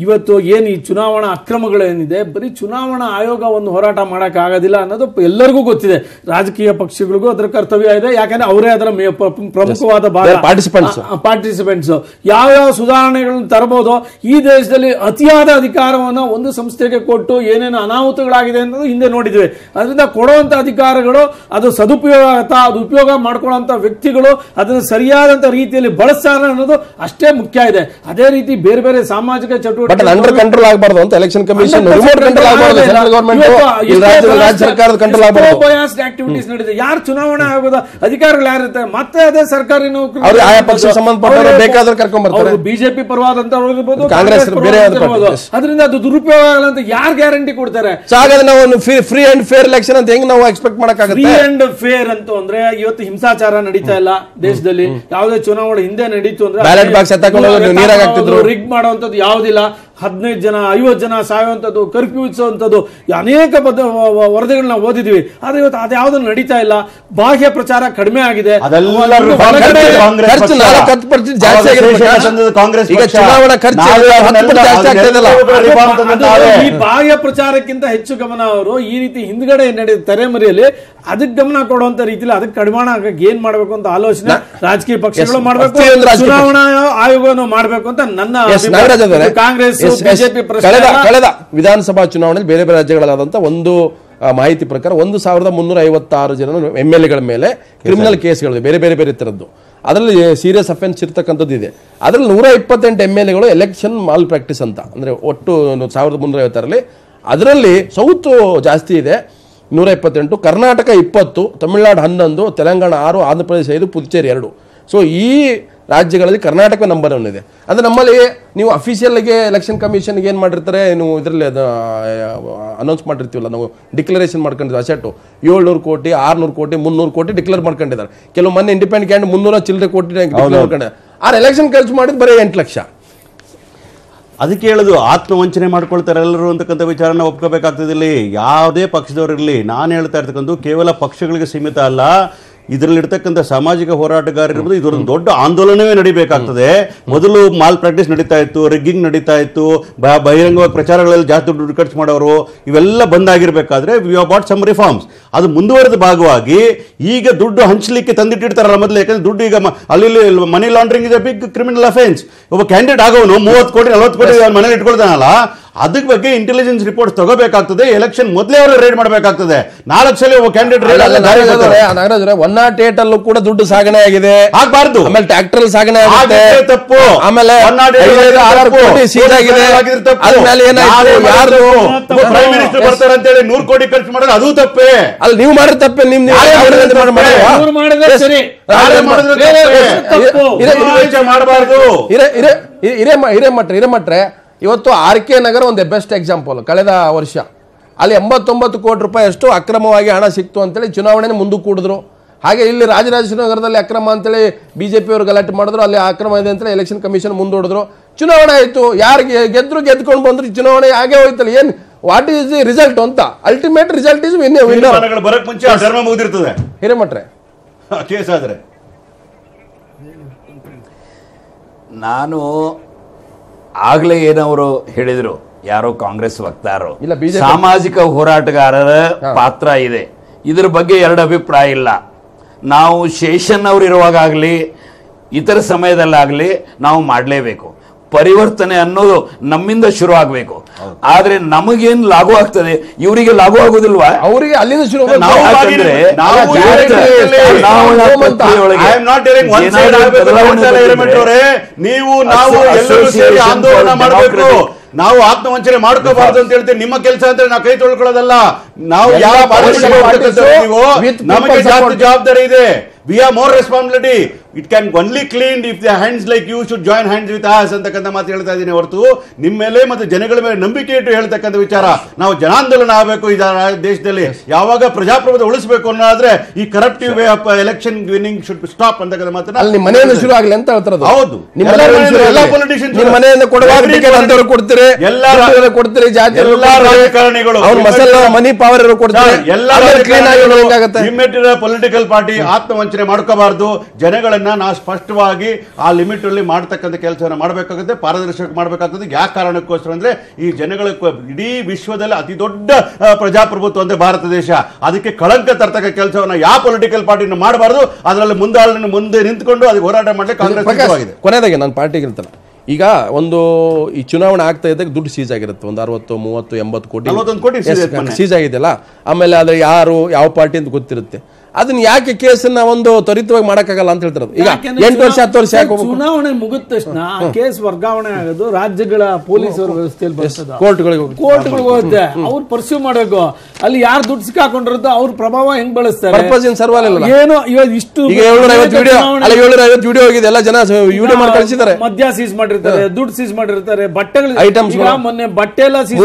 ಇವತ್ತು ಏನ್ ಈ ಚುನಾವಣಾ ಅಕ್ರಮಗಳೇನಿದೆ, ಬರೀ ಚುನಾವಣಾ ಆಯೋಗ ಒಂದು ಹೋರಾಟ ಮಾಡಕ್ ಆಗೋದಿಲ್ಲ ಅನ್ನೋದು ಎಲ್ಲರಿಗೂ ಗೊತ್ತಿದೆ. ರಾಜಕೀಯ ಪಕ್ಷಗಳಿಗೂ ಅದರ ಕರ್ತವ್ಯ ಇದೆ. ಯಾಕಂದ್ರೆ ಅವರೇ ಅದರ ಪ್ರಮುಖವಾದ ಭಾಗ, ಪಾರ್ಟಿಸಿಪೆಂಟ್ಸ್. ಯಾವ್ಯಾವ ಸುಧಾರಣೆಗಳನ್ನು ತರಬಹುದು, ಈ ದೇಶದಲ್ಲಿ ಅತಿಯಾದ ಅಧಿಕಾರವನ್ನು ಒಂದು ಸಂಸ್ಥೆಗೆ ಕೊಟ್ಟು ಏನೇನು ಅನಾಹುತಗಳಾಗಿದೆ ಅನ್ನೋದು ಹಿಂದೆ ನೋಡಿದ್ವಿ. ಅದರಿಂದ ಕೊಡುವಂತ ಅಧಿಕಾರಗಳು ಅದು ಸದುಪಯೋಗ ಆಗುತ್ತಾ, ಅದು ಉಪಯೋಗ ಮಾಡ್ಕೊಳ್ಳುವಂತ ವ್ಯಕ್ತಿಗಳು ಅದನ್ನು ಸರಿಯಾದಂತ ರೀತಿಯಲ್ಲಿ ಬಳಸ್ತಾರೆ ಅನ್ನೋದು ಅಷ್ಟೇ ಮುಖ್ಯ ಇದೆ. ಅದೇ ರೀತಿ ಬೇರೆ ಬೇರೆ ಸಾಮಾಜಿಕ ಚಟುವಟಿಕೆ ಅಂಡರ್ ಕಂಟ್ರೋಲ್ ಆಗಬಾರ್ದು ಅಂತ ಎಲೆಕ್ಷನ್ ಕಮಿಷನ್ ರಿಮೋಟ್ ಕಂಟ್ರೋಲ್ ಆಗಬಾರ್ದು, ಸೆಂಟ್ರಲ್ ಗವರ್ನಮೆಂಟ್ ರಾಜ್ಯ ಸರ್ಕಾರದ ಕಂಟ್ರೋಲ್ ಆಗಬಾರ್ದು. ಬಯಾಸ್ಡ್ ಆಕ್ಟಿವಿಟೀಸ್ ನಡೆದಿದೆ. ಯಾರು ಚುನಾವಣಾ ಆಯೋಗದ ಅಧಿಕಾರಿಗಳು ಯಾರಿರ್ತಾರೆ, ಮತ್ತೆ ಅದೇ ಸರ್ಕಾರಿ ನೌಕರರು ಅವರು ಆಯಾ ಪಕ್ಷ ಸಂಬಂಧಪಟ್ಟವರು ಬೇಕಾದ್ರೆ ಕರ್ಕೊಂಡ್ ಬರ್ತಾರೆ. ಬಿಜೆಪಿ ಪರವಾದಂತ ಇರ್ಬೋದು, ಕಾಂಗ್ರೆಸ್ ಬೇರೆ. ಅದರಿಂದ ಅದು ದುರುಪಯೋಗ ಆಗಲ್ಲ ಅಂತ ಯಾರು ಗ್ಯಾರಂಟಿ ಕೊಡ್ತಾರೆ? ಹಾಗಾದ್ರೆ ನಾವು ಫ್ರೀ ಅಂಡ್ ಫೇರ್ ಎಲೆಕ್ಷನ್ ಅಂತ ಹೆಂಗ್ ನಾವು ಎಕ್ಸ್ಪೆಕ್ಟ್ ಮಾಡಕ್ಕಾಗುತ್ತೆ? ಫ್ರೀ ಅಂಡ್ ಫೇರ್ ಅಂತ ಅಂದ್ರೆ ಇವತ್ತು ಹಿಂಸಾಚಾರ ನಡೀತಾ ಇಲ್ಲ ದೇಶದಲ್ಲಿ. ಯಾವುದೇ ಚುನಾವಣೆ ಹಿಂದೆ ನಡೀತು ಅಂದ್ರೆ ಬ್ಯಾಲೆಟ್ ಬಾಕ್ಸ್ ನೀರಾಗ ಹಾಕ್ತಿದ್ರು, ರಿಗ್ ಮಾಡುವಂತದ್ದು ಯಾವುದಿಲ್ಲ. 15 ಜನ 50 ಜನ ಸಾಯುವಂಥದ್ದು, ಕರ್ಫ್ಯೂ ವಿಧಿಸುವಂಥದ್ದು ಅನೇಕ ವರದಿಗಳನ್ನ ಓದಿದ್ವಿ. ಆದ್ರೆ ಇವತ್ತು ಅದ್ಯಾವುದು ನಡೀತಾ ಇಲ್ಲ. ಬಾಹ್ಯ ಪ್ರಚಾರ ಕಡಿಮೆ ಆಗಿದೆ. ಈ ಬಾಹ್ಯ ಪ್ರಚಾರಕ್ಕಿಂತ ಹೆಚ್ಚು ಗಮನ ಅವರು ಈ ರೀತಿ ಹಿಂದ್ಗಡೆ ತೆರೆಮರೆಯಲ್ಲಿ ಅದಕ್ಕೆ ಗಮನ ಕೊಡುವಂತ ರೀತಿಯಲ್ಲಿ ಅದಕ್ಕೆ ಕಡಿವಾಣ ಏನ್ ಮಾಡ್ಬೇಕು ಅಂತ ಆಲೋಚನೆ ರಾಜಕೀಯ ಪಕ್ಷಗಳು ಮಾಡ್ಬೇಕು, ಚುನಾವಣಾ ಆಯೋಗವನ್ನು ಮಾಡ್ಬೇಕು ಅಂತ ನನ್ನ ಕಾಂಗ್ರೆಸ್ ಬಿಜೆಪಿ ಕಳೆದ ವಿಧಾನಸಭಾ ಚುನಾವಣೆಯಲ್ಲಿ ಬೇರೆ ಬೇರೆ ರಾಜ್ಯಗಳಾದಂತ ಒಂದು ಮಾಹಿತಿ ಪ್ರಕಾರ 1356 ಜನ MLA ಗಳ ಮೇಲೆ ಕ್ರಿಮಿನಲ್ ಕೇಸ್ಗಳಿದೆ, ಬೇರೆ ಬೇರೆ ಬೇರೆ ತರದ್ದು. ಅದರಲ್ಲಿ ಸೀರಿಯಸ್ ಅಫೆನ್ಸ್ ಇರ್ತಕ್ಕಂಥದ್ದು ಇದೆ. ಅದರಲ್ಲಿ 128 MLA ಗಳು ಎಲೆಕ್ಷನ್ ಮಾಲ್ ಪ್ರಾಕ್ಟೀಸ್ ಅಂತ, ಅಂದ್ರೆ ಒಟ್ಟು 1356ರಲ್ಲಿ ಅದರಲ್ಲಿ ಸೌತ್ ಜಾಸ್ತಿ ಇದೆ 128, ಕರ್ನಾಟಕ 20, ತಮಿಳುನಾಡು 11, ತೆಲಂಗಾಣ 6, ಆಂಧ್ರ ಪ್ರದೇಶ 5, ಪುದುಚೇರಿ 2. ಸೊ ಈ ರಾಜ್ಯಗಳಲ್ಲಿ ಕರ್ನಾಟಕ ನಂಬರ್ 1 ಇದೆ. ಅಂದ್ರೆ ನಮ್ಮಲ್ಲಿ ನೀವು ಅಫಿಷಿಯಲ್ ಆಗಿ ಎಲೆಕ್ಷನ್ ಕಮಿಷನ್ಗೆ ಏನು ಮಾಡಿರ್ತಾರೆ, ನೀವು ಇದರಲ್ಲಿ ಅನೌನ್ಸ್ ಮಾಡಿರ್ತೀವಲ್ಲ, ನಾವು ಡಿಕ್ಲರೇಷನ್ ಮಾಡ್ಕೊಂಡಿದ್ದೀವಿ ಅಸೆಟ್ಟು 700 ಕೋಟಿ 600 ಕೋಟಿ 300 ಕೋಟಿ ಡಿಕ್ಲೇರ್ ಮಾಡ್ಕೊಂಡಿದ್ದಾರೆ. ಕೆಲವು ಮೊನ್ನೆ ಇಂಡಿಪೆಂಡೆಂಟ್ ಕ್ಯಾಂಡಿಡೇಟ್ 300 ಚಿಲ್ಲರೆ ಕೋಟಿ ಡಿಕ್ಲೇರ್ ಮಾಡ್ಕೊಂಡಿದ್ದಾರೆ. ಆ ಎಲೆಕ್ಷನ್ ಖರ್ಚು ಮಾಡಿದ್ ಬರೀ 8 ಲಕ್ಷ. ಅದಕ್ಕೆ ಹೇಳೋದು ಆತ್ಮವಂಚನೆ ಮಾಡ್ಕೊಳ್ತಾರೆ ಎಲ್ಲರೂ ಅಂತಕ್ಕಂಥ ವಿಚಾರನ ಒಪ್ಕೋಬೇಕಾಗ್ತದೆ. ಇಲ್ಲಿ ಯಾವುದೇ ಪಕ್ಷದವರಿರಲಿ, ನಾನು ಹೇಳ್ತಾ ಇರ್ತಕ್ಕಂಥ ಕೇವಲ ಪಕ್ಷಗಳಿಗೆ ಸೀಮಿತ ಅಲ್ಲ, ಇದರಲ್ಲಿರ್ತಕ್ಕಂಥ ಸಾಮಾಜಿಕ ಹೋರಾಟಗಾರರಿರ್ಬೋದು, ಇದೊಂದು ದೊಡ್ಡ ಆಂದೋಲನವೇ ನಡಿಬೇಕಾಗ್ತದೆ. ಮೊದಲು ಮಾಲ್ ಪ್ರಾಕ್ಟೀಸ್ ನಡೀತಾ ಇತ್ತು, ರಿಗ್ಗಿಂಗ್ ನಡೀತಾ ಇತ್ತು, ಬಹಿರಂಗವಾಗಿ ಪ್ರಚಾರಗಳಲ್ಲಿ ಜಾಸ್ತಿ ದುಡ್ಡು ಖರ್ಚು ಮಾಡೋರು, ಇವೆಲ್ಲ ಬಂದಾಗಿರ್ಬೇಕಾದ್ರೆ we have brought some reforms. ಅದು ಮುಂದುವರೆದ ಭಾಗವಾಗಿ ಈಗ ದುಡ್ಡು ಹಂಚಲಿಕ್ಕೆ ತಂದಿಟ್ಟಿರ್ತಾರಲ್ಲ ಮೊದಲು, ಯಾಕಂದ್ರೆ ದುಡ್ಡು ಈಗ ಅಲ್ಲಿ money laundering is a big criminal offence. ಒಬ್ಬ ಕ್ಯಾಂಡಿಡೇಟ್ ಆಗೋನು 30 ಕೋಟಿ 40 ಕೋಟಿ ಮನೇಲಿ ಇಟ್ಕೊಳ್ತಾನಲ್ಲ, ಅದಕ್ಕೆ ಬಗ್ಗೆ ಇಂಟೆಲಿಜೆನ್ಸ್ ರಿಪೋರ್ಟ್ ತಗೋಬೇಕಾಗ್ತದೆ. ಎಲೆಕ್ಷನ್ ಮೊದಲೇ ಅವರು ರೇಡ್ ಮಾಡಬೇಕಾಗ್ತದೆ. 4 ಸಲ ಒಬ್ಬ ಕ್ಯಾಂಡಿಡೇಟ್ ರೇಡ್ 108 ಅಲ್ಲೂ ಕೂಡ ದುಡ್ಡು ಸಾಗಣೆ ಆಗಿದೆ, ಆಗಬಾರ್ದು. ಆಮೇಲೆ ಟ್ರ್ಯಾಕ್ಟರ್ ಸಾಗಣೆ ಆಗುತ್ತೆ, ತಪ್ಪು. ಆಮೇಲೆ 6 ಕೋಟಿ ಸೀಸ್ ಆಗಿದೆ. ಆದ್ಮೇಲೆ ಏನಾಯ್ತು, ಯಾರು ಪ್ರೈಮ್ ಮಿನಿಸ್ಟರ್ ಬರ್ತಾರೆ ಅಂತ ಹೇಳಿ 100 ಕೋಟಿ ಖರ್ಚು ಮಾಡೋದು ಅದು ತಪ್ಪೇ. ಅಲ್ಲಿ ನೀವು ಮಾಡಿದ ತಪ್ಪೆ, ಮಾಡಬಾರ್ದು. ಹಿರೇಮಠ್ರೆ ಇವತ್ತು RK ನಗರ ಒಂದು ಬೆಸ್ಟ್ ಎಕ್ಸಾಂಪಲ್. ಕಳೆದ ವರ್ಷ ಅಲ್ಲಿ 89 ಕೋಟಿ ರೂಪಾಯಿ ಅಷ್ಟು ಅಕ್ರಮವಾಗಿ ಹಣ ಸಿಕ್ತು ಅಂತೇಳಿ ಚುನಾವಣೆ ಮುಂದಕ್ಕೆ ಕೂಡಿದ್ರು. ಹಾಗೆ ಇಲ್ಲಿ ರಾಜರಾಜೇಶ್ವರಿ ನಗರದಲ್ಲಿ ಅಕ್ರಮ ಅಂತೇಳಿ BJP ಅವರು ಗಲಾಟೆ ಮಾಡಿದ್ರು, ಅಲ್ಲಿ ಅಕ್ರಮ ಇದೆ ಅಂತೇಳಿ ಎಲೆಕ್ಷನ್ ಕಮಿಷನ್ ಮುಂದೂಡಿದ್ರು. ಚುನಾವಣೆ ಆಯ್ತು, ಯಾರಿಗೆ ಗೆದ್ಕೊಂಡು ಬಂದ್ರು, ಚುನಾವಣೆ ಹಾಗೆ ಹೋಯ್ತಲ್ಲ. ಏನ್ ವಾಟ್ ಈಸ್ ದಿ ರಿಸಲ್ಟ್ ಅಂತ? Ultimate result is winner. ಬರಕ್ ಮುಂಚೆ ಧರ್ಮ ಮುಗಿದಿರ್ತದೆ ಹಿರೇಮಠ್ರೆ ಕೇಸ್ ಆದ್ರೆ. ನಾನು ಆಗ್ಲೇ ಏನವರು ಹೇಳಿದ್ರು, ಯಾರೋ ಕಾಂಗ್ರೆಸ್ ವಕ್ತಾರರು, ಸಾಮಾಜಿಕ ಹೋರಾಟಗಾರರ ಪಾತ್ರ ಇದೆ, ಇದ್ರ ಬಗ್ಗೆ 2 ಅಭಿಪ್ರಾಯ ಇಲ್ಲ. ನಾವು ಶೇಷನ್ ಅವ್ರು ಇರುವಾಗಲಿ ಇತರ ಸಮಯದಲ್ಲಾಗಲಿ ನಾವು ಮಾಡಲೇಬೇಕು. ಪರಿವರ್ತನೆ ಅನ್ನೋದು ನಮ್ಮಿಂದ ಶುರು ಆಗಬೇಕು. ಆದ್ರೆ ನಮಗೇನ್ ಲಾಗು ಆಗ್ತದೆ, ಇವರಿಗೆ ಲಾಗು ಆಗುದಿಲ್ವಾ? ಅವರಿಗೆ ಅಲ್ಲಿಂದ ಶುರು. ನೀವು ನಾವು ಎಲ್ಲರೂ ಸೇರಿ ಆಂದೋಲನ ಮಾಡಬೇಕು. ನಾವು ಆತ್ಮವಂಚನೆ ಮಾಡ್ಕೋಬಾರ್ದು ಅಂತ ಹೇಳ್ತೀವಿ. ನಿಮ್ಮ ಕೆಲಸ ಅಂತ ನಾವು ಕೈ ತೊಳ್ಕೊಳ್ಳೋದಲ್ಲ. ನಾವು ಯಾವ ನಮಗೆ ಜಾಸ್ತಿ ಜವಾಬ್ದಾರಿ ಇದೆ. We have more responsibility. It can only clean if the hands like you should join hands with us ಅಂತಕ್ಕಂಥ ಮಾತು ಹೇಳ್ತಾ ಇದ್ದೀನಿ ಹೊರತು ನಿಮ್ಮ ಮೇಲೆ ಮತ್ತು ಜನಗಳ ಮೇಲೆ ನಂಬಿಕೆ ಇಟ್ಟು ಹೇಳ್ತಕ್ಕಂಥ ವಿಚಾರ. ನಾವು ಜನಾಂದೋಲನ ಆಗಬೇಕು ಈ ದೇಶದಲ್ಲಿ. ಯಾವಾಗ ಪ್ರಜಾಪ್ರಭುತ್ವ ಉಳಿಸಬೇಕು ಅನ್ನೋದಾದ್ರೆ ಈ corruptive way of election winning should stop ಅಂತಕ್ಕಂಥ ಮಾತನ್ನ ನಿಮ್ಮ ಮನೆಯಿಂದ ಶುರು ಆಗಲಿ ಅಂತ ಹೇಳ್ತಾರೆ. ಹೌದು, ಎಲ್ಲ ಪೊಲಿಟಿಷಿಯನ್ಸ್ ನಿಮ್ಮ ಮನೆಯಿಂದ ಕೊಡುವಾಗ ಕೊಡ್ತೀರಿ, ಎಲ್ಲ ಕೊಡ್ತೀರಿ, ಜಾತಿ ಎಲ್ಲ ರಾಜಕಾರಣಿಗಳು ಅವ್ರ ಮಸಾಲ ಮನಿ ಪವರ್ ಕೊಡ್ತಾರೆ, ಎಲ್ಲ ಪೊಲಿಟಿಕಲ್ ಪಾರ್ಟಿ ಆತ್ಮವಂಚನೆ ಮಾಡ್ಕೋಬಾರ್ದು. ಜನಗಳನ್ನ ನಾವು ಸ್ಪಷ್ಟವಾಗಿ ಆ ಲಿಮಿಟ್ ಅಲ್ಲಿ ಮಾಡ್ತಕ್ಕಂಥ ಕೆಲಸವನ್ನು ಮಾಡಬೇಕಾಗುತ್ತೆ, ಪಾರದರ್ಶಕ ಮಾಡಬೇಕಾಗ್ತದೆ. ಯಾಕೆ ಕಾರಣಕ್ಕೋಸ್ಕರ ಅಂದ್ರೆ ಈ ಜನಗಳ ಇಡೀ ವಿಶ್ವದಲ್ಲಿ ಅತಿ ದೊಡ್ಡ ಪ್ರಜಾಪ್ರಭುತ್ವ ಅಂದ್ರೆ ಭಾರತ ದೇಶ. ಅದಕ್ಕೆ ಕಳಂಕ ತರ್ತಕ್ಕ ಕೆಲಸವನ್ನ ಯಾವ ಪೊಲಿಟಿಕಲ್ ಪಾರ್ಟಿನ ಮಾಡಬಾರ್ದು. ಅದರಲ್ಲಿ ಮುಂದೆ ನಿಂತ್ಕೊಂಡು ಅದಕ್ಕೆ ಹೋರಾಟ ಮಾಡಲಿಕ್ಕೆ ಕಾಂಗ್ರೆಸ್. ಕೊನೆಯದಾಗಿ ನಾನು ಪಾರ್ಟಿಗೆ ಇರ್ತಲ್ಲ, ಈಗ ಒಂದು ಈ ಚುನಾವಣೆ ಆಗ್ತಾ ಇದ್ದಾಗ ದುಡ್ಡು ಸೀಸ್ ಆಗಿರುತ್ತೆ, ಒಂದು 60, 30, 80 ಕೋಟಿ ಸೀಸ್ ಆಗಿದೆಯಲ್ಲ. ಆಮೇಲೆ ಆದ್ರೆ ಯಾರು ಯಾವ ಪಾರ್ಟಿ ಅಂತ ಗೊತ್ತಿರುತ್ತೆ. ಅದನ್ನ ಯಾಕೆ ಕೇಸನ್ನ ಒಂದು ತ್ವರಿತವಾಗಿ ಮಾಡಕ್ಕಾಗಲ್ಲ ಅಂತ ಹೇಳ್ತಾರೆ. ಈಗ 8 ವರ್ಷ 10 ವರ್ಷ ಚುನಾವಣೆ ಮುಗಿದ ತಕ್ಷಣ ಕೇಸ್ ವರ್ಗಾವಣೆ ಆಗೋದು ರಾಜ್ಯಗಳ ಪೊಲೀಸರ ವ್ಯವಸ್ಥೆಯಲ್ಲಿ ಬರ್ತದೆ, ಕೋರ್ಟ್ಗಳಿಗೆ ಹೋಗುತ್ತೆ. ಅವ್ರು ಪರ್ಸ್ಯೂ ಮಾಡಬೇಕು. ಅಲ್ಲಿ ಯಾರು ದುಡ್ಡು ಸಿಕ್ಕಾಕೊಂಡಿರುತ್ತೋ ಅವ್ರ ಪ್ರಭಾವ ಹೆಂಗ್ ಬಳಸ್ತಾರೆ. ಏನೋ ಇವಾಗ ಇಷ್ಟು 750 ವಿಡಿಯೋ ಹೋಗಿದೆ, ಎಲ್ಲ ಜನ ವಿಡಿಯೋ ಮಾಡಿ ಕಳಿಸಿದ್ದಾರೆ. ಮದ್ಯ ಸೀಸ್ ಮಾಡಿರ್ತಾರೆ, ದುಡ್ಡು ಸೀಸ್ ಮಾಡಿರ್ತಾರೆ, ಬಟ್ಟೆಗಳು ಐಟಮ್ಸ್. ಮೊನ್ನೆ ಬಟ್ಟೆ ಎಲ್ಲ ಸೀಸ್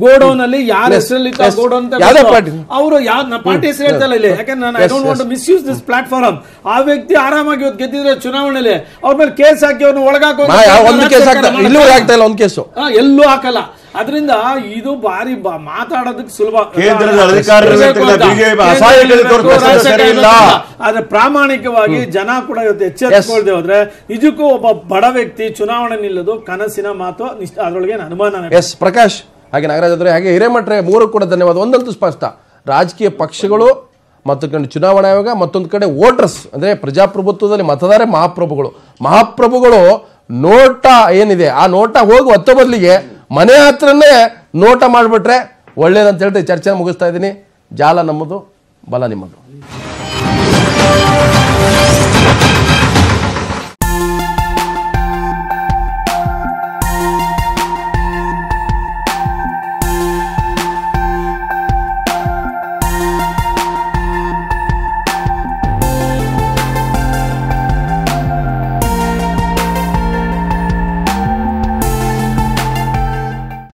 ಗೋಡೌನ್ ಅಲ್ಲಿ ಯಾರ ಹೆಸರಲ್ಲಿ ಗೋಡೌನ್ ಅವರು ಯಾವ ಪಾರ್ಟಿ ಹೆಸರು ಹೇಳ್ತಾರೆ. ಯಾಕಂದ್ರೆ ನಾನು I don't want to misuse this platform. ಆ ವ್ಯಕ್ತಿ ಆರಾಮಾಗಿ ಗೆದ್ದಿದ್ರೆ ಚುನಾವಣೆಯಲ್ಲಿ ಅವ್ರ ಮೇಲೆ ಕೇಸ್ ಹಾಕಿ ಅವ್ರನ್ನ ಒಳಗಾಕೋ, ಎಲ್ಲೂ ಹಾಕಲ್ಲ. ಅದರಿಂದ ಇದು ಬಾರಿ ಮಾತಾಡೋದಕ್ಕೆ ಸುಲಭ. ಆದ್ರೆ ಪ್ರಾಮಾಣಿಕವಾಗಿ ಜನ ಕೂಡ ಇವತ್ತು ಎಚ್ಚರಿಸಿಕೊಳ್ಳದೆ ಹೋದ್ರೆ ನಿಜಕ್ಕೂ ಒಬ್ಬ ಬಡ ವ್ಯಕ್ತಿ ಚುನಾವಣೆ ನಿಲ್ಲೋದು ಕನಸಿನ ಮಾತು, ಅದ್ರೊಳಗೆ ಅನುಮಾನ. ಎಸ್ ಪ್ರಕಾಶ್, ಹಾಗೆ ನಾಗರಾಜ್ ಅವರೇ, ಹಾಗೆ ಹಿರೇಮಠ್ರೆ, ಮೂರು ಕೂಡ ಧನ್ಯವಾದ. ಒಂದಂತೂ ಸ್ಪಷ್ಟ, ರಾಜಕೀಯ ಪಕ್ಷಗಳು ಮತ್ತೊಂದು ಚುನಾವಣಾ ಆಯೋಗ, ಮತ್ತೊಂದು ಕಡೆ ವೋಟರ್ಸ್ ಅಂದ್ರೆ ಪ್ರಜಾಪ್ರಭುತ್ವದಲ್ಲಿ ಮತದಾರ ಮಹಾಪ್ರಭುಗಳು ನೋಟ ಏನಿದೆ ಆ ನೋಟ ಹೋಗಿ ಒತ್ತ ಬದಲಿಗೆ ಮನೆ ಹತ್ರನೇ ನೋಟ ಮಾಡಿಬಿಟ್ರೆ ಒಳ್ಳೇದಂತ ಹೇಳ್ತಾ ಚರ್ಚೆ ಮುಗಿಸ್ತಾ ಇದ್ದೀನಿ. ಜಾಲ ನಮ್ಮದು, ಬಲ ನಿಮ್ಮದು.